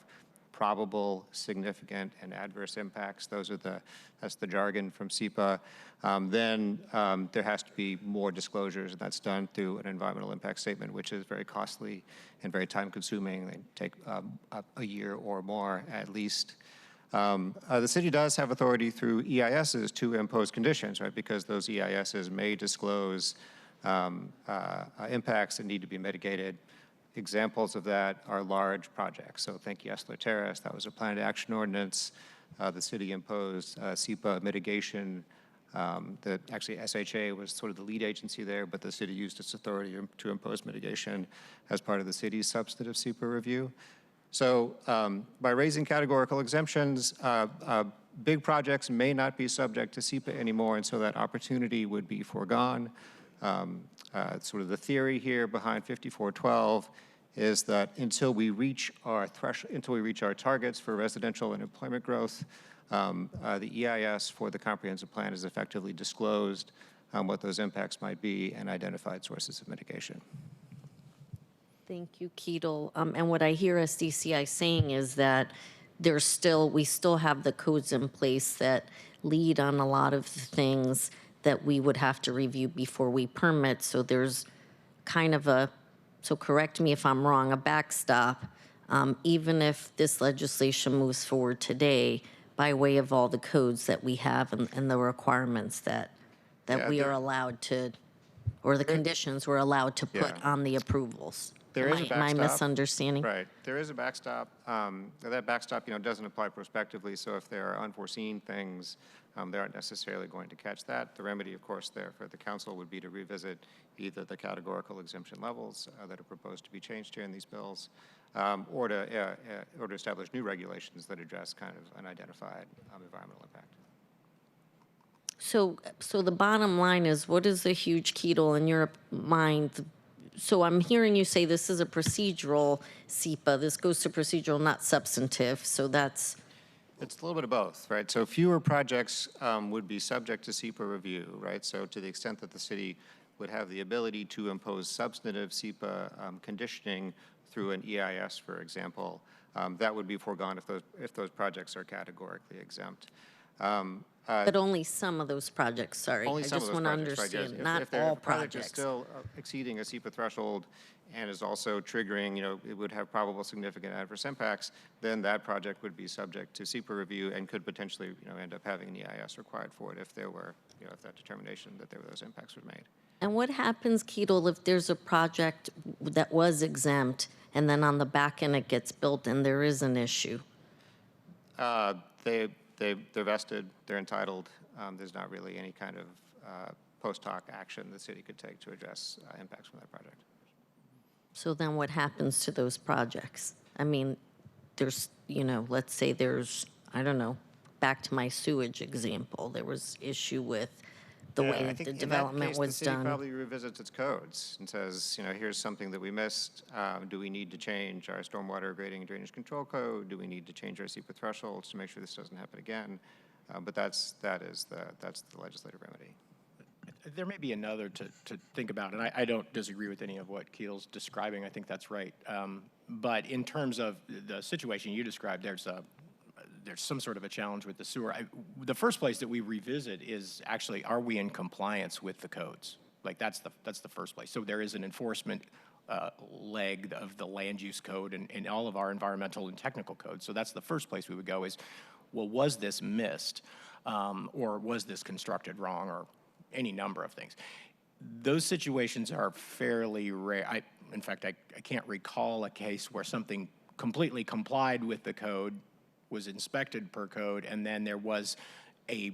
probable, significant, and adverse impacts, that's the jargon from SEPA, then there has to be more disclosures, and that's done through an environmental impact statement, which is very costly and very time-consuming. They take a year or more at least. The city does have authority through EISs to impose conditions, right? Because those EISs may disclose impacts that need to be mitigated. Examples of that are large projects. So think Yesler Terrace, that was a planned action ordinance. The city imposed SEPA mitigation. Actually, SHA was sort of the lead agency there, but the city used its authority to impose mitigation as part of the city's substantive SEPA review. So by raising categorical exemptions, big projects may not be subject to SEPA anymore, and so that opportunity would be foregone. Sort of the theory here behind 5412 is that until we reach our targets for residential and employment growth, the EIS for the comprehensive plan is effectively disclosed what those impacts might be and identified sources of mitigation. Thank you, Keatle. And what I hear SDCI saying is that we still have the codes in place that lead on a lot of the things that we would have to review before we permit. So there's kind of so correct me if I'm wrong, a backstop, even if this legislation moves forward today by way of all the codes that we have and the requirements that we are allowed to, or the conditions we're allowed to put on the approvals. Am I misunderstanding? Right. There is a backstop. That backstop, doesn't apply prospectively. So if there are unforeseen things, they aren't necessarily going to catch that. The remedy, of course, there for the council would be to revisit either the categorical exemption levels that are proposed to be changed here in these bills, or to establish new regulations that address kind of unidentified environmental impact. So the bottom line is, what is the huge Keatle in your mind? So I'm hearing you say this is a procedural SEPA. This goes to procedural, not substantive. So it's a little bit of both, right? So fewer projects would be subject to SEPA review, right? So to the extent that the city would have the ability to impose substantive SEPA conditioning through an EIS, for example, that would be foregone if those projects are categorically exempt. But only some of those projects, sorry. Only I some of just those want to projects, right, yes. understand, not If the all project is projects. still exceeding a SEPA threshold and is also triggering, it would have probable significant adverse impacts, then that project would be subject to SEPA review and could potentially, end up having an EIS required for it if there were, if that determination that those impacts were made. And what happens, Ketel, if there's a project that was exempt and then on the back end it gets built and there is an issue? They're vested, they're entitled. There's not really any kind of post hoc action the city could take to address impacts from that project. So then what happens to those projects? I mean, there's, let's say there's, I don't know, back to my sewage example, there was issue with the way the development was the city done. probably revisits its codes and says, here's something that we missed. Do we need to change our stormwater grading and drainage control code? Do we need to change our SEPA thresholds to make sure this doesn't happen again? But that's the legislative remedy. There may be another to think about, and I don't disagree with any of what Ketel's describing. I think that's right. But in terms of the situation you described, there's some sort of a challenge with the sewer. The first place that we revisit is actually, are we in compliance with the codes? Like that's the first place. So there is an enforcement leg of the land use code and all of our environmental and technical codes. So that's the first place we would go is, well, was this missed or was this constructed wrong or any number of things. Those situations are fairly rare. In fact, I can't recall a case where something completely complied with the code, was inspected per code, and then there was a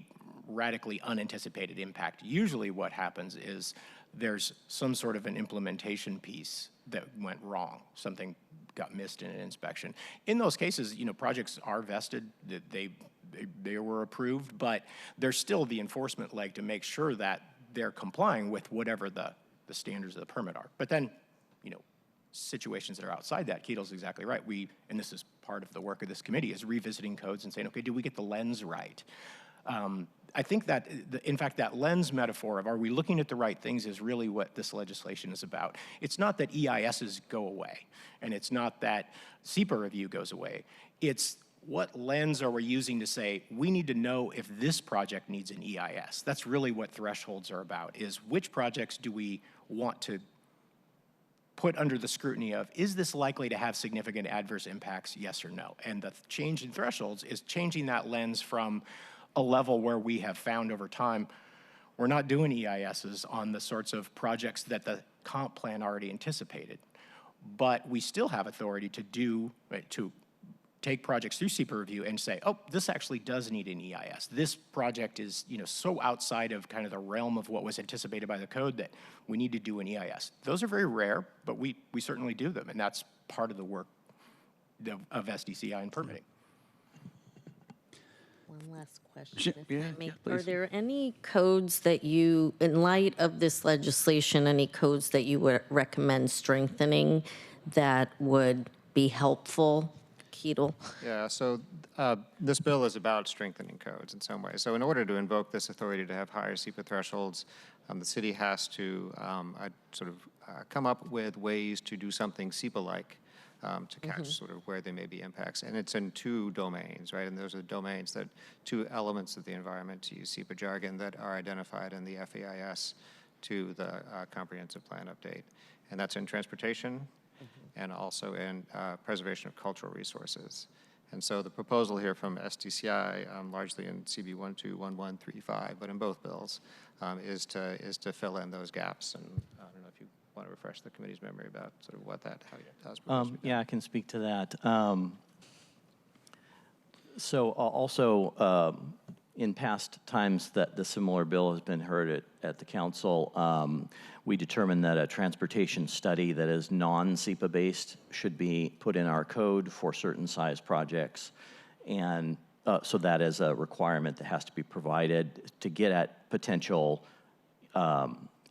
radically unanticipated impact. Usually what happens is there's some sort of an implementation piece that went wrong. Something got missed in an inspection. In those cases, projects are vested, that they were approved, but there's still the enforcement leg to make sure that they're complying with whatever the standards of the permit are. But then, situations that are outside that, Ketel's exactly right. And this is part of the work of this committee, is revisiting codes and saying, okay, do we get the lens right? I think that, in fact, that lens metaphor of are we looking at the right things is really what this legislation is about. It's not that EISs go away, and it's not that SEPA review goes away. It's what lens are we using to say, we need to know if this project needs an EIS. That's really what thresholds are about, is which projects do we want to put under the scrutiny of, is this likely to have significant adverse impacts, yes or no? And the change in thresholds is changing that lens from a level where we have found over time, we're not doing EISs on the sorts of projects that the comp plan already anticipated. But we still have authority to take projects through SEPA review and say, oh, this actually does need an EIS. This project is, so outside of kind of the realm of what was anticipated by the code that we need to do an EIS. Those are very rare, but we certainly do them, and that's part of the work of SDCI and permitting. One last question, if I may. Please. Are there any codes that you, in light of this legislation, any codes that you would recommend strengthening that would be helpful? Ketel? Yeah, so this bill is about strengthening codes in some way. So in order to invoke this authority to have higher SEPA thresholds, the city has to come up with ways to do something SEPA-like to catch sort of where there may be impacts. And it's in two domains, right? And those are domains that, two elements of the environment, to use SEPA jargon, that are identified in the FEIS to the comprehensive plan update. And that's in transportation, and also in preservation of cultural resources. And so the proposal here from SDCI, largely in CB 121135, but in both bills, is to fill in those gaps. And I don't know if you want to refresh the committee's memory about sort of how it's proposed to be done. Yeah, I can speak to that. So also, in past times that the similar bill has been heard at the council, we determined that a transportation study that is non-SEPA based should be put in our code for certain size projects. And so that is a requirement that has to be provided to get at potential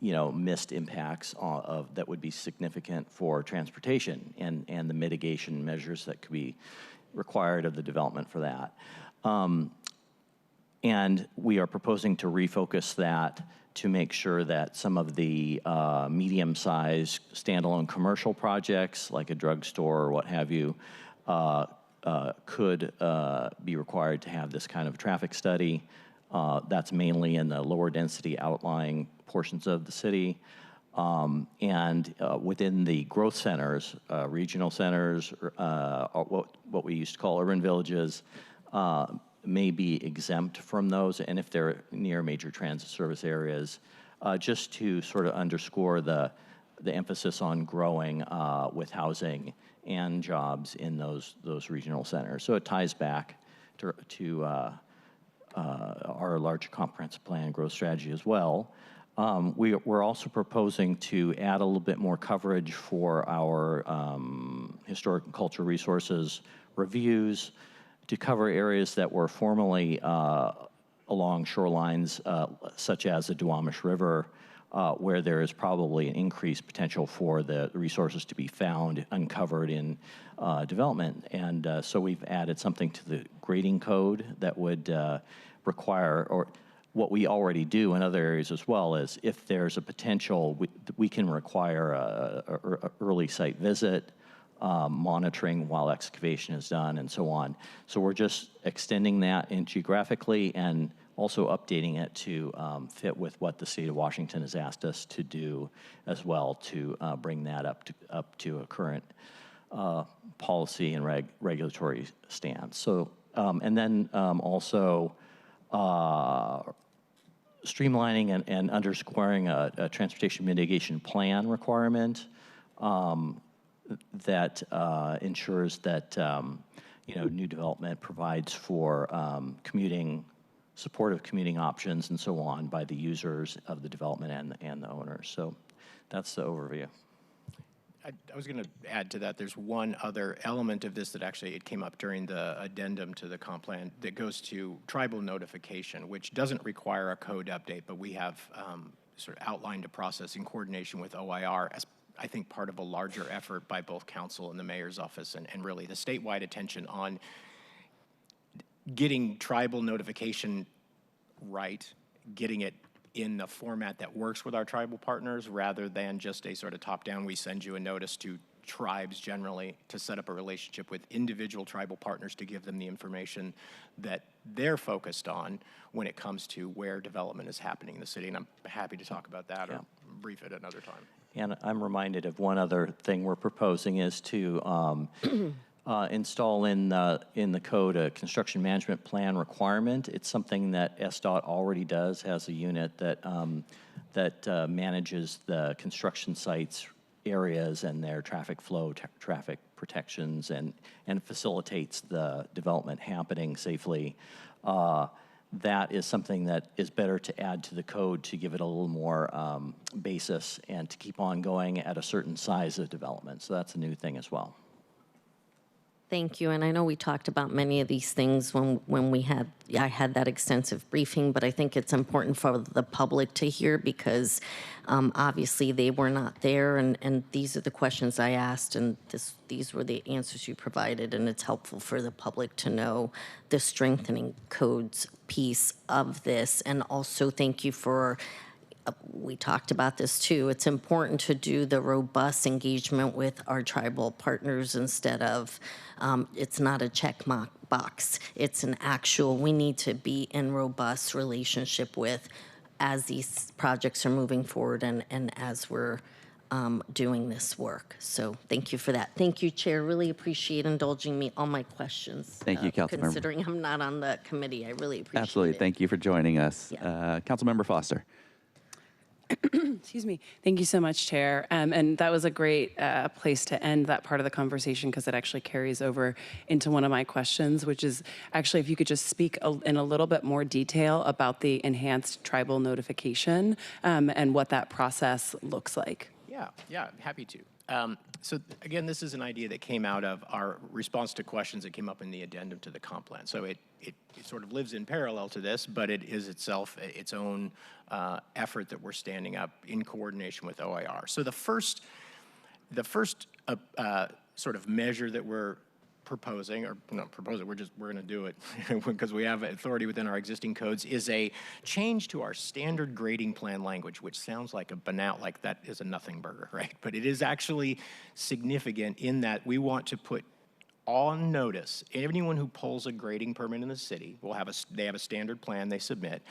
missed impacts that would be significant for transportation and the mitigation measures that could be required of the development for that. And we are proposing to refocus that to make sure that some of the medium-sized standalone commercial projects, like a drugstore or what have you, could be required to have this kind of traffic study. That's mainly in the lower density outlying portions of the city. And within the growth centers, regional centers, what we used to call urban villages, may be exempt from those, and if they're near major transit service areas, just to sort of underscore the emphasis on growing with housing and jobs in those regional centers. So it ties back to our large comprehensive plan growth strategy as well. We're also proposing to add a little bit more coverage for our historic and cultural resources reviews to cover areas that were formerly along shorelines, such as the Duwamish River, where there is probably an increased potential for the resources to be found, uncovered in development. And so we've added something to the grading code that would require, or what we already do in other areas as well, is if there's a potential, we can require a early site visit, monitoring while excavation is done, and so on. So we're just extending that in geographically and also updating it to fit with what the state of Washington has asked us to do as well, to bring that up to a current policy and regulatory stance. So, and then also streamlining and underscoring a transportation mitigation plan requirement that ensures that new development provides for supportive commuting options and so on by the users of the development and the owners. So that's the overview. I was going to add to that. There's one other element of this that actually it came up during the addendum to the comp plan that goes to tribal notification, which doesn't require a code update, but we have sort of outlined a process in coordination with OIR as I think part of a larger effort by both council and the mayor's office and really the statewide attention on getting tribal notification right, getting it in the format that works with our tribal partners rather than just a sort of top-down, we send you a notice to tribes generally to set up a relationship with individual tribal partners to give them the information that they're focused on when it comes to where development is happening in the city. And I'm happy to talk about that or brief it another time. And I'm reminded of one other thing we're proposing is to install in the code a construction management plan requirement. It's something that SDOT already does, has a unit that manages the construction sites areas and their traffic flow, traffic protections, and facilitates the development happening safely. That is something that is better to add to the code to give it a little more basis and to keep on going at a certain size of development. So that's a new thing as well. Thank you, and I know we talked about many of these things when I had that extensive briefing, but I think it's important for the public to hear because obviously they were not there, and these are the questions I asked, and these were the answers you provided, and it's helpful for the public to know the strengthening codes piece of this, and also thank you for we talked about this too. It's important to do the robust engagement with our tribal partners instead of, it's not a check box. It's an actual, we need to be in robust relationship with as these projects are moving forward and as we're doing this work. So thank you for that. Thank you, Chair. Really appreciate indulging me all my questions. Thank you, Councilmember. Considering I'm not on the committee, I really appreciate Absolutely. it. Thank you for joining us. Councilmember Foster. Excuse me. Thank you so much, Chair. And that was a great place to end that part of the conversation because it actually carries over into one of my questions, which is actually if you could just speak in a little bit more detail about the enhanced tribal notification and what that process looks like. Yeah, happy to. So again, this is an idea that came out of our response to questions that came up in the addendum to the comp plan. So it sort of lives in parallel to this, but it is itself its own effort that we're standing up in coordination with OIR. So the first sort of measure that we're proposing, or not proposing, we're going to do it because we have authority within our existing codes, is a change to our standard grading plan language, which sounds like a banal, like that is a nothing burger, right? But it is actually significant in that we want to put on notice. Anyone who pulls a grading permit in the city will have they have a standard plan they submit.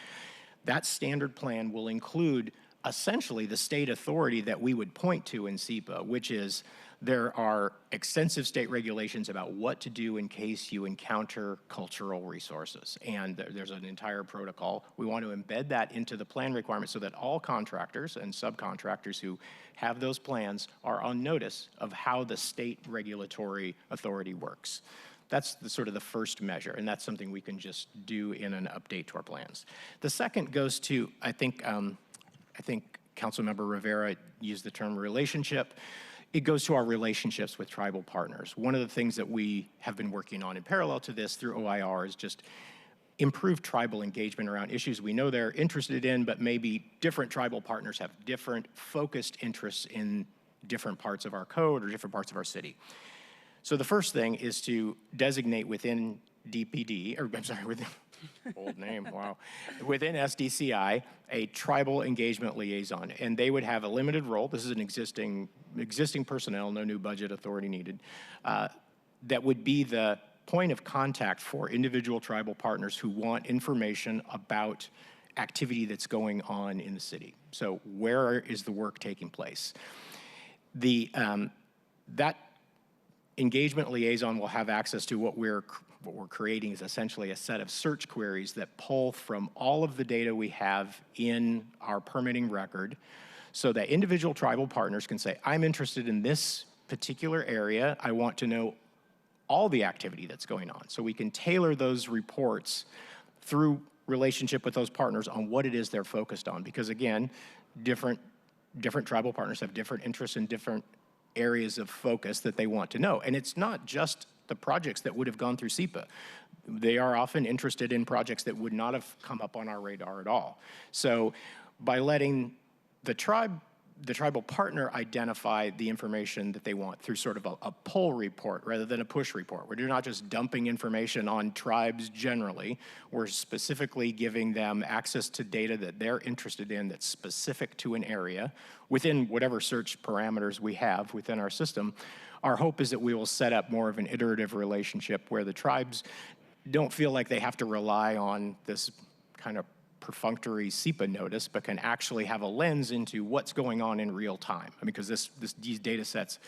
That standard plan will include essentially the state authority that we would point to in SEPA, which is there are extensive state regulations about what to do in case you encounter cultural resources. And there's an entire protocol. We want to embed that into the plan requirements so that all contractors and subcontractors who have those plans are on notice of how the state regulatory authority works. That's sort of the first measure, and that's something we can just do in an update to our plans. The second goes to, I think Councilmember Rivera used the term relationship. It goes to our relationships with tribal partners. One of the things that we have been working on in parallel to this through OIR is just improve tribal engagement around issues we know they're interested in, but maybe different tribal partners have different focused interests in different parts of our code or different parts of our city. So the first thing is to designate within DPD, or I'm sorry, within old name, wow. Within SDCI, a tribal engagement liaison, and they would have a limited role. This is an existing personnel, no new budget authority needed. That would be the point of contact for individual tribal partners who want information about activity that's going on in the city. So where is the work taking place? That engagement liaison will have access to what we're creating is essentially a set of search queries that pull from all of the data we have in our permitting record so that individual tribal partners can say, I'm interested in this particular area. I want to know all the activity that's going on. So we can tailor those reports through relationship with those partners on what it is they're focused on. Because again, different tribal partners have different interests in different areas of focus that they want to know. And it's not just the projects that would have gone through SEPA. They are often interested in projects that would not have come up on our radar at all. So by letting the tribal partner identify the information that they want through sort of a pull report rather than a push report, where you're not just dumping information on tribes generally, we're specifically giving them access to data that they're interested in that's specific to an area within whatever search parameters we have within our system. Our hope is that we will set up more of an iterative relationship where the tribes don't feel like they have to rely on this kind of perfunctory SEPA notice, but can actually have a lens into what's going on in real time. I mean, because these data sets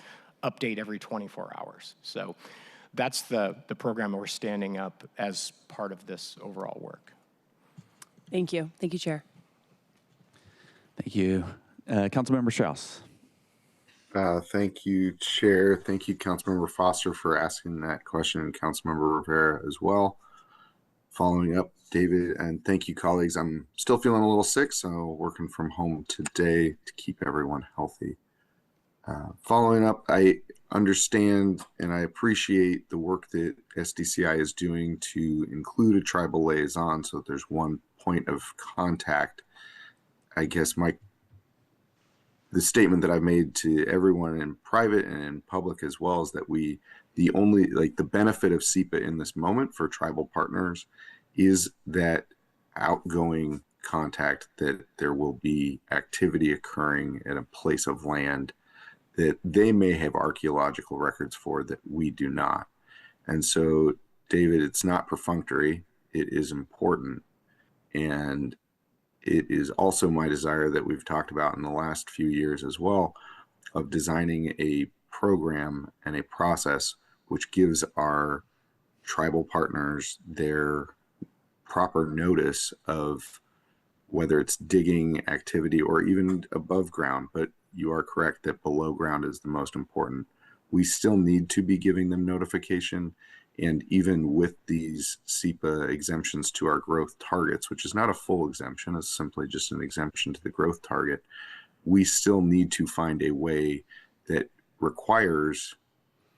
update every 24 hours. So that's the program we're standing up as part of this overall work. Thank you. Thank you, Chair. Thank you. Councilmember Strauss. Thank you, Chair. Thank you, Councilmember Foster, for asking that question, and Councilmember Rivera as well. Following up, David, and thank you, colleagues. I'm still feeling a little sick, so working from home today to keep everyone healthy. Following up, I understand and I appreciate the work that SDCI is doing to include a tribal liaison so that there's one point of contact. I guess the statement that I've made to everyone in private and in public as well is that the benefit of SEPA in this moment for tribal partners is that outgoing contact, that there will be activity occurring at a place of land that they may have archaeological records for that we do not. And so, David, it's not perfunctory, it is important. And it is also my desire that we've talked about in the last few years as well of designing a program and a process which gives our tribal partners their proper notice of whether it's digging activity or even above ground, but you are correct that below ground is the most important. We still need to be giving them notification, and even with these SEPA exemptions to our growth targets, which is not a full exemption, it's simply just an exemption to the growth target, we still need to find a way that requires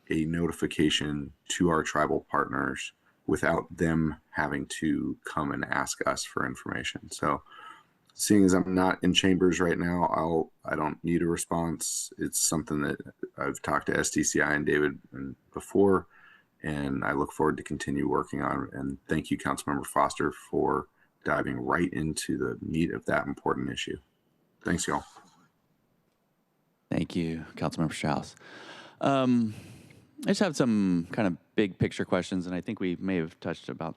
a notification to our tribal partners without them having to come and ask us for information. So seeing as I'm not in chambers right now, I don't need a response. It's something that I've talked to SDCI and David before, and I look forward to continue working on. And thank you, Councilmember Foster, for diving right into the meat of that important issue. Thanks, y'all. Thank you, Councilmember Strauss. I just have some kind of big picture questions, and I think we may have touched about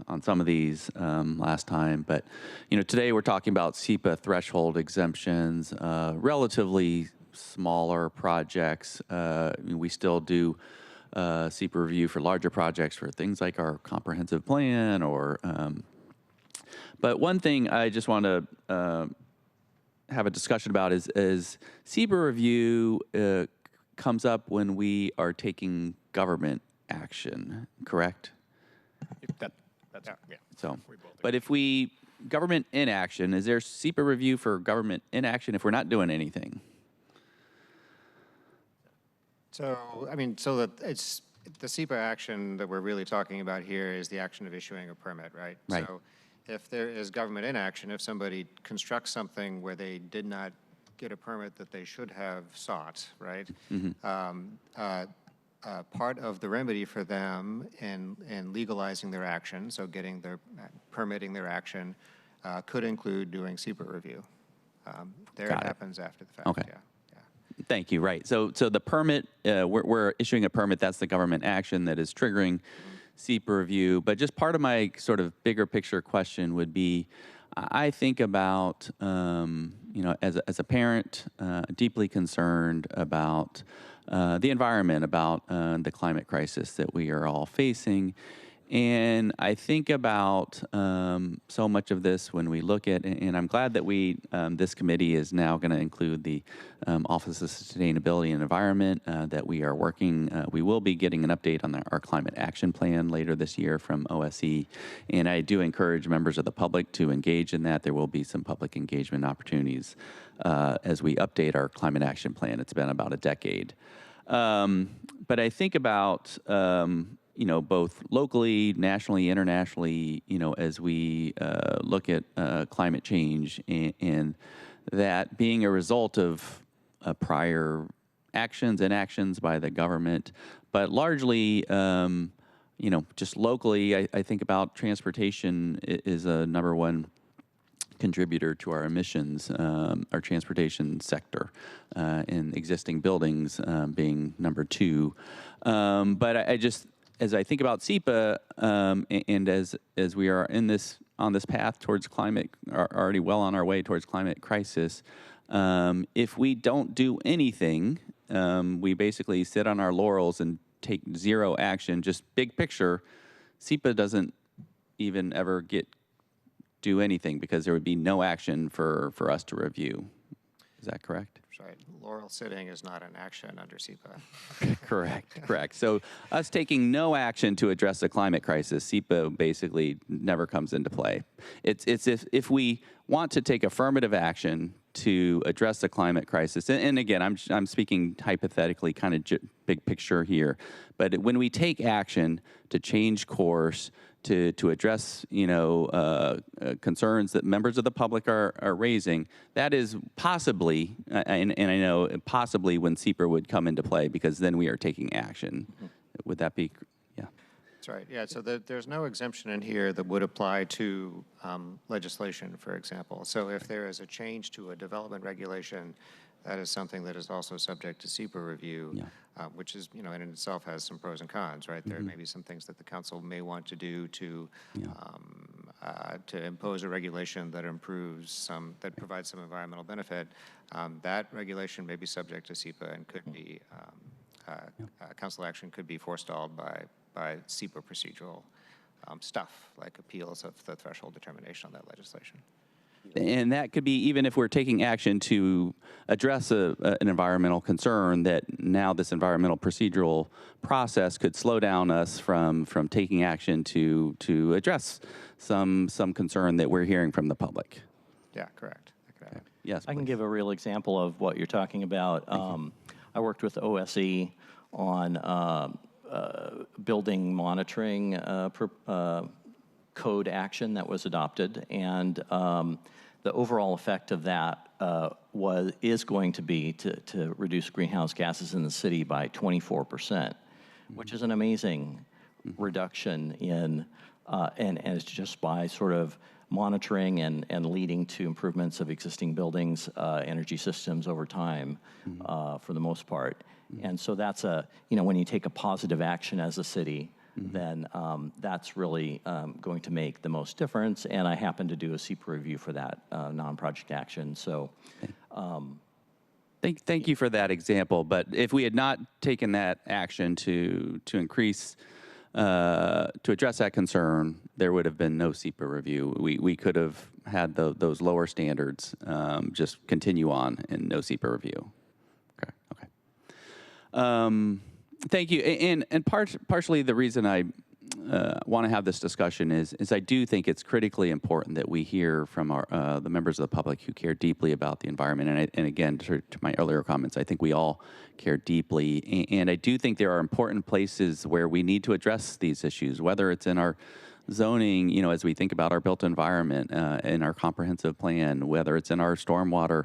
on some of these last time. But today we're talking about SEPA threshold exemptions, relatively smaller projects. We still do SEPA review for larger projects for things like our comprehensive plan, or. But one thing I just want to have a discussion about is SEPA review comes up when we are taking government action, correct? That's yeah. So, but if we, government inaction, is there SEPA review for government inaction if we're not doing anything? So, so that it's the SEPA action that we're really talking about here is the action of issuing a permit, right? Right. So if there is government inaction, if somebody constructs something where they did not get a permit that they should have sought, right? Part of the remedy for them in legalizing their action, so getting their permitting their action, could include doing SEPA review. There it happens after the fact. Okay. Yeah. Thank you. Right. So the permit, we're issuing a permit. That's the government action that is triggering SEPA review. But just part of my sort of bigger picture question would be, I think about, as a parent, deeply concerned about the environment, about the climate crisis that we are all facing. And I think about so much of this when we look at, and I'm glad that this committee is now going to include the Office of Sustainability and Environment, that we are working, we will be getting an update on our climate action plan later this year from OSE. And I do encourage members of the public to engage in that. There will be some public engagement opportunities as we update our climate action plan. It's been about a decade. But I think about, both locally, nationally, internationally, as we look at climate change, and that being a result of prior actions and inactions by the government, but largely, just locally, I think about transportation is a number one contributor to our emissions, our transportation sector, and existing buildings being number two. But I just, as I think about SEPA, and as we are on this path towards climate, are already well on our way towards climate crisis, if we don't do anything, we basically sit on our laurels and take zero action. Just big picture, SEPA doesn't even ever do anything because there would be no action for us to review. Is that correct? Right. Laurel sitting is not an action under SEPA. Correct. So us taking no action to address the climate crisis, SEPA basically never comes into play. It's if we want to take affirmative action to address the climate crisis, and again, I'm speaking hypothetically, kind of big picture here, but when we take action to change course, to address, concerns that members of the public are raising, that is possibly, and I know possibly when SEPA would come into play, because then we are taking action. Would that be, yeah? That's right. Yeah. So there's no exemption in here that would apply to legislation, for example. So if there is a change to a development regulation, that is something that is also subject to SEPA review, which is, in itself has some pros and cons, right? There may be some things that the council may want to do to impose a regulation that that provides some environmental benefit. That regulation may be subject to SEPA and could be, council action could be forestalled by SEPA procedural stuff, like appeals of the threshold determination on that legislation. And that could be even if we're taking action to address an environmental concern, that now this environmental procedural process could slow down us from taking action to address some concern that we're hearing from the public. Yeah, correct. Okay. Yes, I can give a real example of what you're talking about. I worked with OSE on building monitoring code action that was adopted, and the overall effect of that is going to be to reduce greenhouse gases in the city by 24%, which is an amazing reduction in, and it's just by sort of monitoring and leading to improvements of existing buildings, energy systems over time, for the most part. And so that's when you take a positive action as a city, then that's really going to make the most difference. And I happen to do a SEPA review for that non-project action. So thank you for that example. But if we had not taken that action to increase, to address that concern, there would have been no SEPA review. We could have had those lower standards just continue on and no SEPA review. Okay. Thank you. And partially the reason I want to have this discussion is I do think it's critically important that we hear from the members of the public who care deeply about the environment. And again, to my earlier comments, I think we all care deeply. And I do think there are important places where we need to address these issues, whether it's in our zoning, as we think about our built environment, in our comprehensive plan, whether it's in our stormwater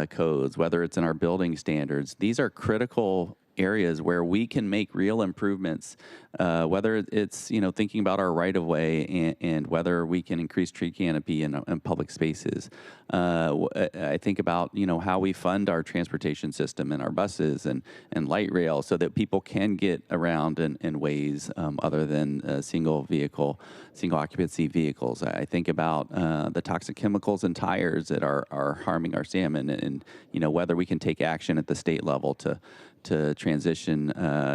codes, whether it's in our building standards. These are critical areas where we can make real improvements, whether it's thinking about our right of way and whether we can increase tree canopy in public spaces. I think about how we fund our transportation system and our buses and light rail so that people can get around in ways other than single occupancy vehicles. I think about the toxic chemicals in tires that are harming our salmon, and whether we can take action at the state level to transition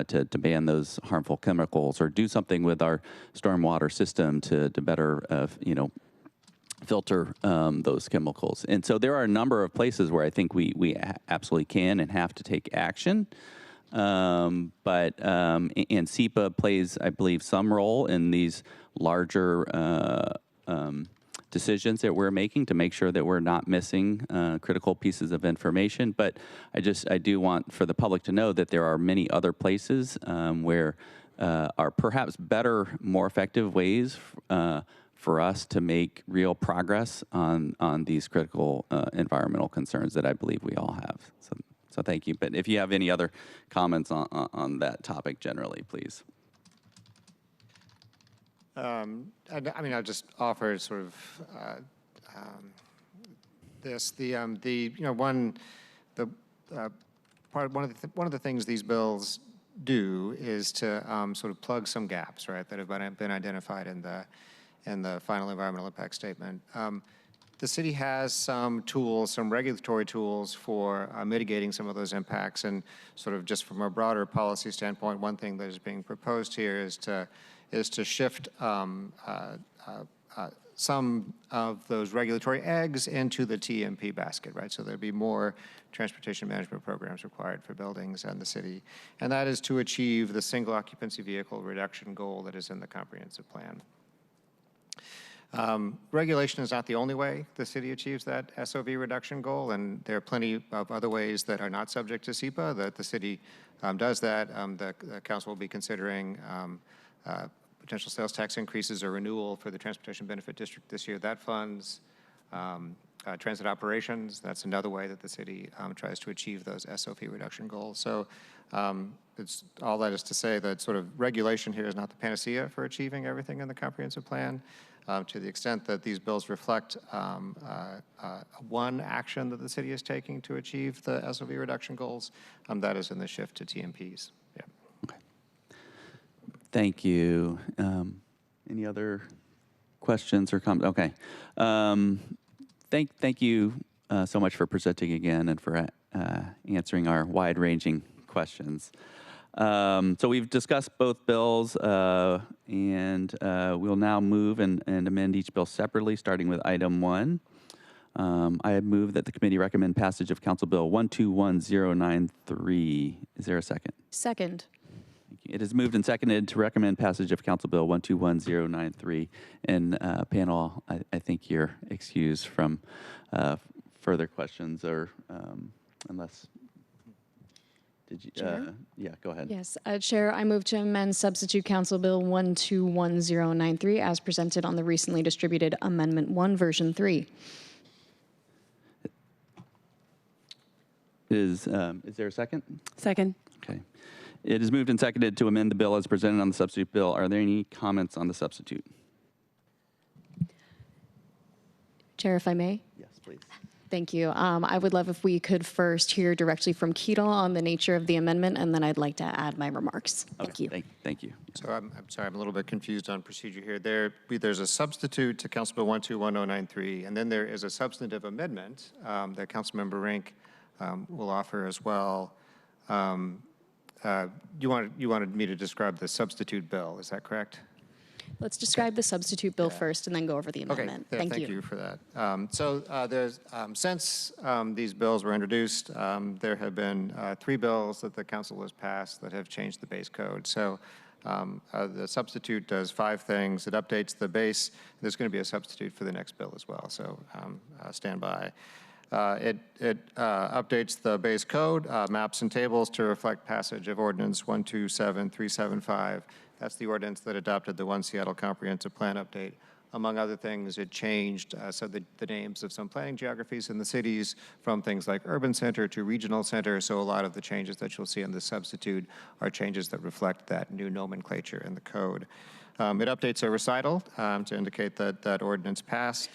to ban those harmful chemicals, or do something with our stormwater system to better filter those chemicals. And so there are a number of places where I think we absolutely can and have to take action. And SEPA plays, I believe, some role in these larger decisions that we're making to make sure that we're not missing critical pieces of information. But I do want for the public to know that there are many other places where are perhaps better, more effective ways for us to make real progress on these critical environmental concerns that I believe we all have. So thank you. But if you have any other comments on that topic generally, please. I'll just offer sort of this. One of the things these bills do is to sort of plug some gaps, right, that have been identified in the final environmental impact statement. The city has some tools, some regulatory tools for mitigating some of those impacts, and sort of just from a broader policy standpoint, one thing that is being proposed here is to shift some of those regulatory eggs into the TMP basket, right? So there'd be more transportation management programs required for buildings and the city. And that is to achieve the single occupancy vehicle reduction goal that is in the comprehensive plan. Regulation is not the only way the city achieves that SOV reduction goal, and there are plenty of other ways that are not subject to SEPA that the city does that. The council will be considering potential sales tax increases or renewal for the Transportation Benefit District this year. That funds transit operations. That's another way that the city tries to achieve those SOV reduction goals. So it's all that is to say that sort of regulation here is not the panacea for achieving everything in the comprehensive plan. To the extent that these bills reflect one action that the city is taking to achieve the SOV reduction goals, that is in the shift to TMPs. Yeah. Okay. Thank you. Any other questions or comments? Okay. Thank you so much for presenting again and for answering our wide-ranging questions. So we've discussed both bills, and we'll now move and amend each bill separately, starting with item 1. I have moved that the committee recommend passage of Council Bill 121093. Is there a second? Second. Thank you. It is moved and seconded to recommend passage of Council Bill 121093. And panel, I think you're excused from further questions, or unless... yeah, go ahead. Yes, Chair, I move to amend Substitute Council Bill 121093 as presented on the recently distributed Amendment 1, Version 3. Is there a second? Second. Okay. It is moved and seconded to amend the bill as presented on the substitute bill. Are there any comments on the substitute? Chair, if I may. Yes, please. Thank you. I would love if we could first hear directly from Keatle on the nature of the amendment, and then I'd like to add my remarks. Thank you. Thank you. So I'm sorry, I'm a little bit confused on procedure here. There's a substitute to Council Bill 121093, and then there is a substantive amendment that Councilmember Rink will offer as well. You wanted me to describe the substitute bill, is that correct? Let's describe the substitute bill first and then go over the amendment. Okay, thank you for that. There's since these bills were introduced, there have been 3 bills that the council has passed that have changed the base code. So the substitute does 5 things. It updates the base. There's going to be a substitute for the next bill as well, so stand by. It updates the base code, maps and tables to reflect passage of Ordinance 127375. That's the ordinance that adopted the One Seattle Comprehensive Plan update. Among other things, it changed the names of some planning geographies in the cities from things like urban center to regional center. So a lot of the changes that you'll see in the substitute are changes that reflect that new nomenclature in the code. It updates a recital to indicate that that ordinance passed.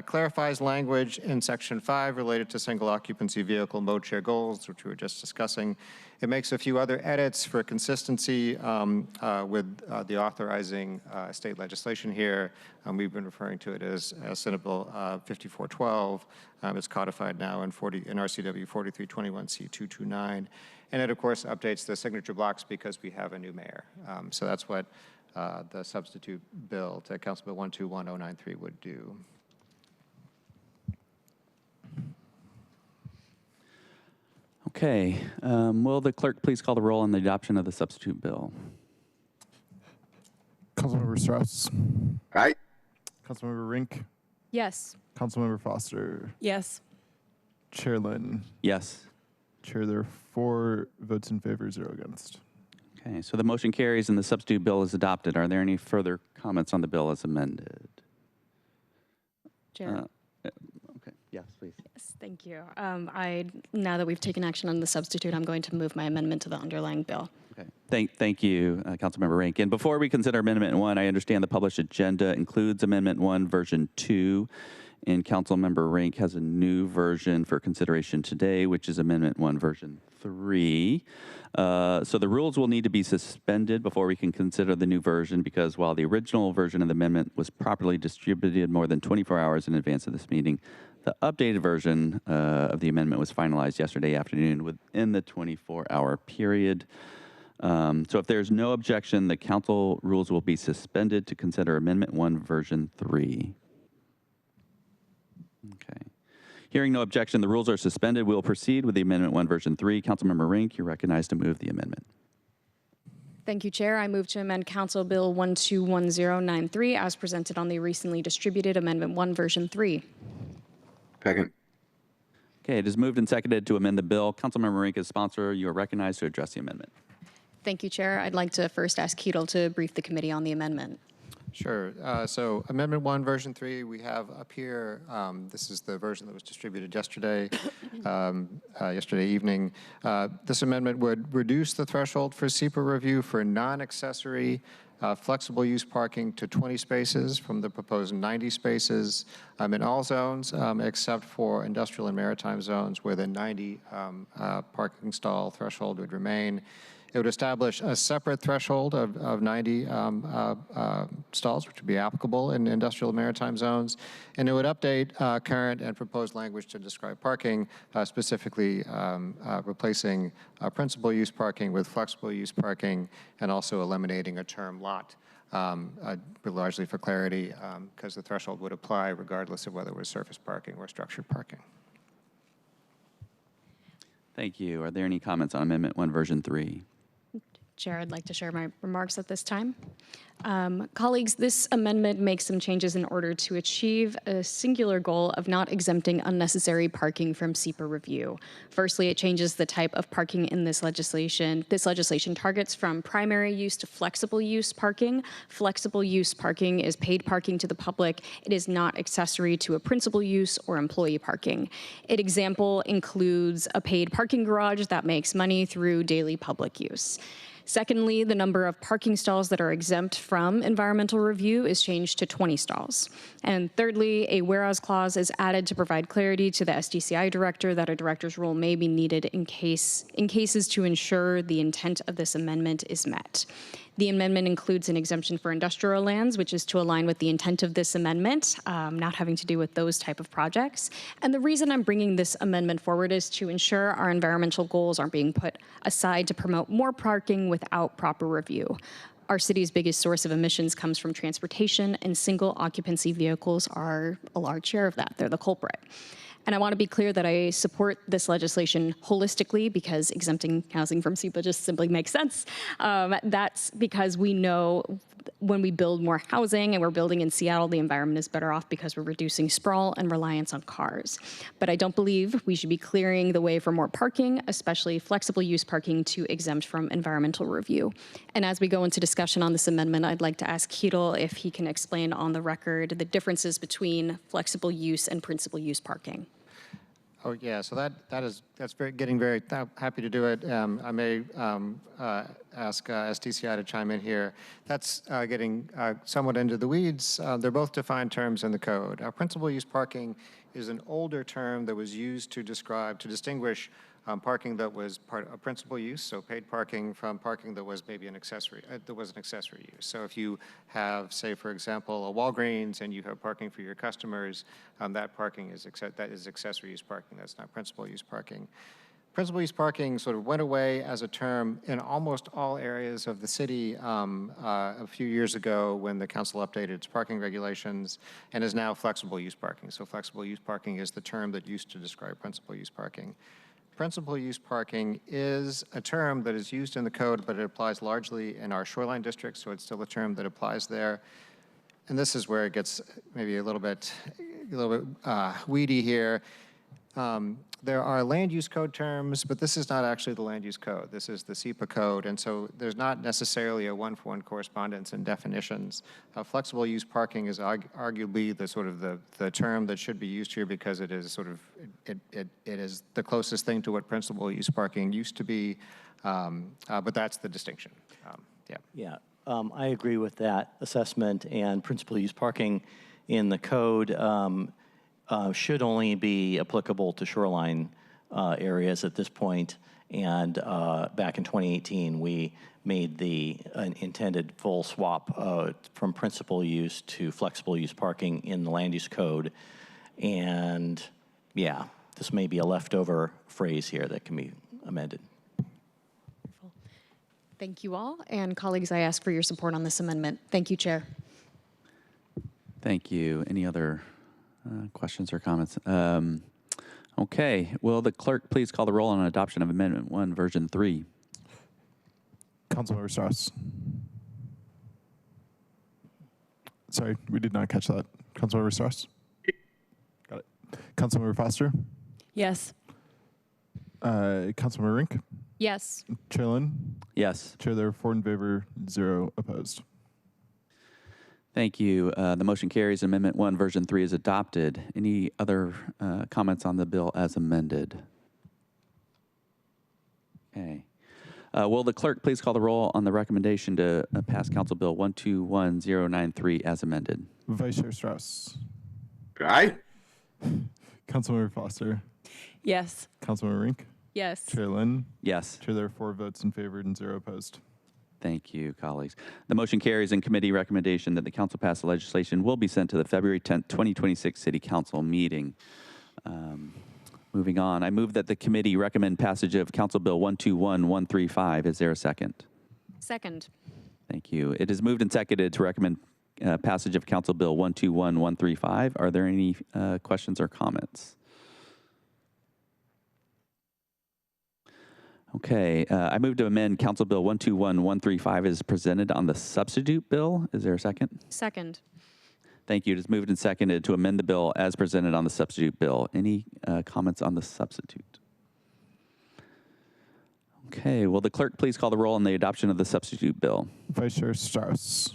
Clarifies language in Section 5 related to single occupancy vehicle mode share goals, which we were just discussing. It makes a few other edits for consistency with the authorizing state legislation here. We've been referring to it as Senate Bill 5412. It's codified now in RCW 4321C229. And it, of course, updates the signature blocks because we have a new mayor. So that's what the substitute bill to Council Bill 121093 would do. Okay, will the clerk please call the roll on the adoption of the substitute bill? Councilmember Strauss. Aye. Councilmember Rink. Yes. Councilmember Foster. Yes. Chair Lynn. Yes. Chair, there are 4 votes in favor, 0 against. Okay, so the motion carries and the substitute bill is adopted. Are there any further comments on the bill as amended? Chair. Okay, yes, please. Yes, thank you. Now that we've taken action on the substitute, I'm going to move my amendment to the underlying bill. Okay. Thank you, Councilmember Rink. And before we consider Amendment 1, I understand the published agenda includes Amendment 1 version 2, and Councilmember Rink has a new version for consideration today, which is Amendment 1 version 3. So the rules will need to be suspended before we can consider the new version, because while the original version of the amendment was properly distributed more than 24 hours in advance of this meeting, the updated version of the amendment was finalized yesterday afternoon within the 24-hour period. So if there's no objection, the council rules will be suspended to consider Amendment 1 version 3. Okay. Hearing no objection, the rules are suspended. We'll proceed with the Amendment 1 version 3. Councilmember Rink, you're recognized to move the amendment. Thank you, Chair. I move to amend Council Bill 121093 as presented on the recently distributed Amendment 1 version 3. Second. Okay, it is moved and seconded to amend the bill. Councilmember Rink, as sponsor, you are recognized to address the amendment. Thank you, Chair. I'd like to first ask Keatle to brief the committee on the amendment. Sure. So Amendment 1, Version 3, we have up here. This is the version that was distributed yesterday, yesterday evening. This amendment would reduce the threshold for SEPA review for non-accessory flexible use parking to 20 spaces from the proposed 90 spaces in all zones, except for industrial and maritime zones where the 90 parking stall threshold would remain. It would establish a separate threshold of 90 stalls, which would be applicable in industrial and maritime zones. And it would update current and proposed language to describe parking, specifically replacing principal use parking with flexible use parking, and also eliminating a term lot, largely for clarity, because the threshold would apply regardless of whether it was surface parking or structured parking. Thank you. Are there any comments on Amendment 1 version 3? Chair, I'd like to share my remarks at this time. Colleagues, this amendment makes some changes in order to achieve a singular goal of not exempting unnecessary parking from SEPA review. Firstly, it changes the type of parking in this legislation. This legislation targets from primary use to flexible use parking. Flexible use parking is paid parking to the public. It is not accessory to a principal use or employee parking. An example includes a paid parking garage that makes money through daily public use. Secondly, the number of parking stalls that are exempt from environmental review is changed to 20 stalls. And thirdly, a whereas clause is added to provide clarity to the SDCI director that a director's role may be needed in cases to ensure the intent of this amendment is met. The amendment includes an exemption for industrial lands, which is to align with the intent of this amendment, not having to do with those type of projects. And the reason I'm bringing this amendment forward is to ensure our environmental goals aren't being put aside to promote more parking without proper review. Our city's biggest source of emissions comes from transportation, and single occupancy vehicles are a large share of that. They're the culprit. And I want to be clear that I support this legislation holistically because exempting housing from SEPA just simply makes sense. That's because we know when we build more housing and we're building in Seattle, the environment is better off because we're reducing sprawl and reliance on cars. But I don't believe we should be clearing the way for more parking, especially flexible use parking, to exempt from environmental review. And as we go into discussion on this amendment, I'd like to ask Keatle if he can explain on the record the differences between flexible use and principal use parking. Oh yeah, so that's getting very happy to do it. I may ask STCI to chime in here. That's getting somewhat into the weeds. They're both defined terms in the code. Principal use parking is an older term that was used to distinguish parking that was part of principal use, so paid parking, from parking that was maybe an accessory, use. So if you have, say, for example, a Walgreens and you have parking for your customers, that parking is accessory use parking. That's not principal use parking. Principal use parking sort of went away as a term in almost all areas of the city a few years ago when the council updated its parking regulations, and is now flexible use parking. So flexible use parking is the term that used to describe principal use parking. Principal use parking is a term that is used in the code, but it applies largely in our shoreline district, so it's still a term that applies there. And this is where it gets maybe a little bit weedy here. There are land use code terms, but this is not actually the land use code. This is the SEPA code, and so there's not necessarily a one-for-one correspondence in definitions. Flexible use parking is arguably the sort of the term that should be used here because it is sort of it is the closest thing to what principal use parking used to be, but that's the distinction. Yeah, I agree with that assessment, and principal use parking in the code should only be applicable to shoreline areas at this point. And back in 2018, we made the intended full swap from principal use to flexible use parking in the land use code. And yeah, this may be a leftover phrase here that can be amended. Thank you all. And colleagues, I ask for your support on this amendment. Thank you, Chair. Thank you. Any other questions or comments? Okay. Will the clerk please call the roll on adoption of Amendment 1, Version 3? Councilmember Strauss. Sorry, we did not catch that. Councilmember Strauss? Got it. Councilmember Foster? Yes. Councilmember Rink? Yes. Chair Lynn? Yes. Chair, there are 4 in favor, 0 opposed. Thank you. The motion carries. Amendment 1, Version 3 is adopted. Any other comments on the bill as amended? Okay. Will the clerk please call the roll on the recommendation to pass Council Bill 121093 as amended? Vice Chair Strauss. Aye. Councilmember Foster. Yes. Councilmember Rink. Yes. Chair Lynn. Yes. Chair, there are 4 votes in favor and 0 opposed. Thank you, colleagues. The motion carries, and committee recommendation that the council pass the legislation will be sent to the February 10th, 2026 City Council meeting. Moving on, I move that the committee recommend passage of Council Bill 121135. Is there a second? Second. Thank you. It is moved and seconded to recommend passage of Council Bill 121135. Are there any questions or comments? Okay, I move to amend Council Bill 121135 as presented on the substitute bill. Is there a second? Second. Thank you. It is moved and seconded to amend the bill as presented on the substitute bill. Any comments on the substitute? Okay, will the clerk please call the roll on the adoption of the substitute bill? Vice Chair Strauss.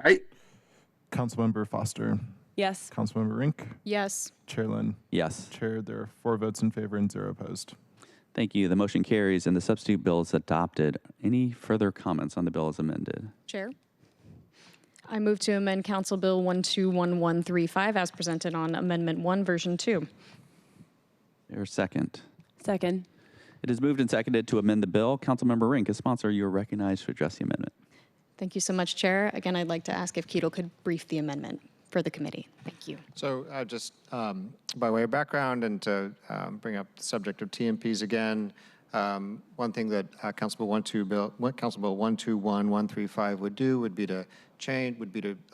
Aye. Councilmember Foster. Yes. Councilmember Rink. Yes. Chair Lynn. Yes. Chair, there are 4 votes in favor and 0 opposed. Thank you. The motion carries and the substitute bill is adopted. Any further comments on the bill as amended? Chair, I move to amend Council Bill 121135 as presented on Amendment 1, Version 2. Your second. Second. It is moved and seconded to amend the bill. Councilmember Rink, as sponsor, you are recognized to address the amendment. Thank you so much, Chair. Again, I'd like to ask if Keto could brief the amendment for the committee. Thank you. So just by way of background and to bring up the subject of TMPs again, one thing that Council Bill 121135 would do would be to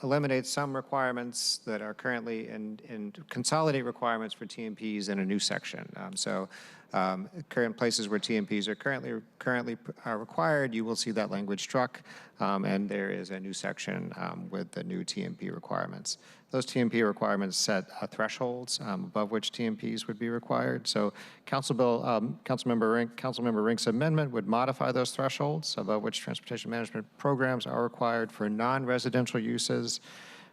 eliminate some requirements that are currently and consolidate requirements for TMPs in a new section. Current places where TMPs are currently required, you will see that language struck, and there is a new section with the new TMP requirements. Those TMP requirements set thresholds above which TMPs would be required. So Councilmember Rink's amendment would modify those thresholds above which transportation management programs are required for non-residential uses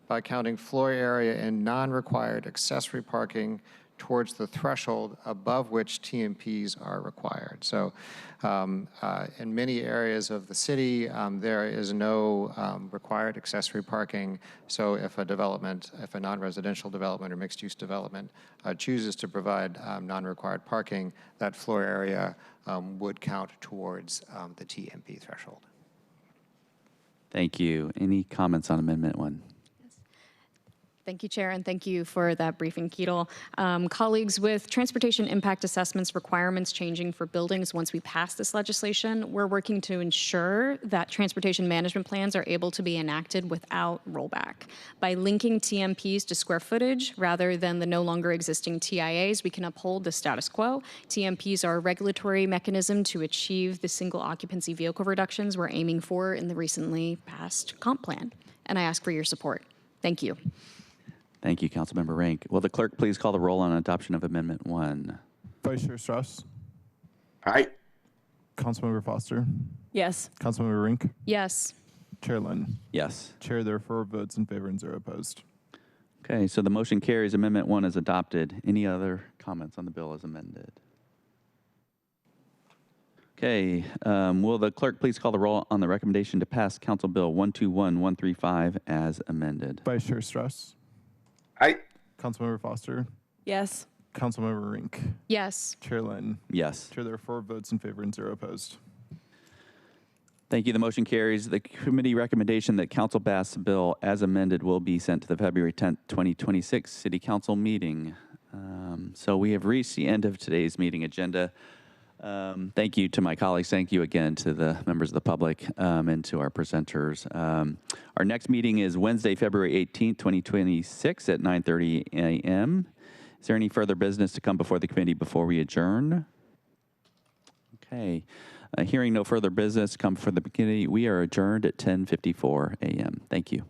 by counting floor area and non-required accessory parking towards the threshold above which TMPs are required. So in many areas of the city, there is no required accessory parking. So if a non-residential development or mixed-use development chooses to provide non-required parking, that floor area would count towards the TMP threshold. Thank you. Any comments on Amendment 1? Thank you, Chair, and thank you for that briefing, Keto. Colleagues, with transportation impact assessments requirements changing for buildings once we pass this legislation, we're working to ensure that transportation management plans are able to be enacted without rollback. By linking TMPs to square footage rather than the no longer existing TIAs, we can uphold the status quo. TMPs are a regulatory mechanism to achieve the single occupancy vehicle reductions we're aiming for in the recently passed comp plan. And I ask for your support. Thank you. Thank you, Councilmember Rink. Will the clerk please call the roll on adoption of Amendment 1? Vice Chair Strauss. Aye. Councilmember Foster. Yes. Councilmember Rink. Yes. Chair Lynn. Yes. Chair, therefore, votes in favor and 0 opposed. Okay, so the motion carries. Amendment 1 is adopted. Any other comments on the bill as amended? Okay, will the clerk please call the roll on the recommendation to pass Council Bill 121135 as amended? Vice Chair Strauss. Aye. Councilmember Foster. Yes. Councilmember Rink. Yes. Chair Lynn. Yes. Chair, therefore, votes in favor and 0 opposed. Thank you. The motion carries. The committee recommendation that council pass the bill as amended will be sent to the February 10th, 2026 City Council meeting. So we have reached the end of today's meeting agenda. Thank you to my colleagues. Thank you again to the members of the public and to our presenters. Our next meeting is Wednesday, February 18th, 2026 at 9:30 a.m. Is there any further business to come before the committee before we adjourn? Okay. Hearing no further business come before the committee, we are adjourned at 10:54 a.m. Thank you.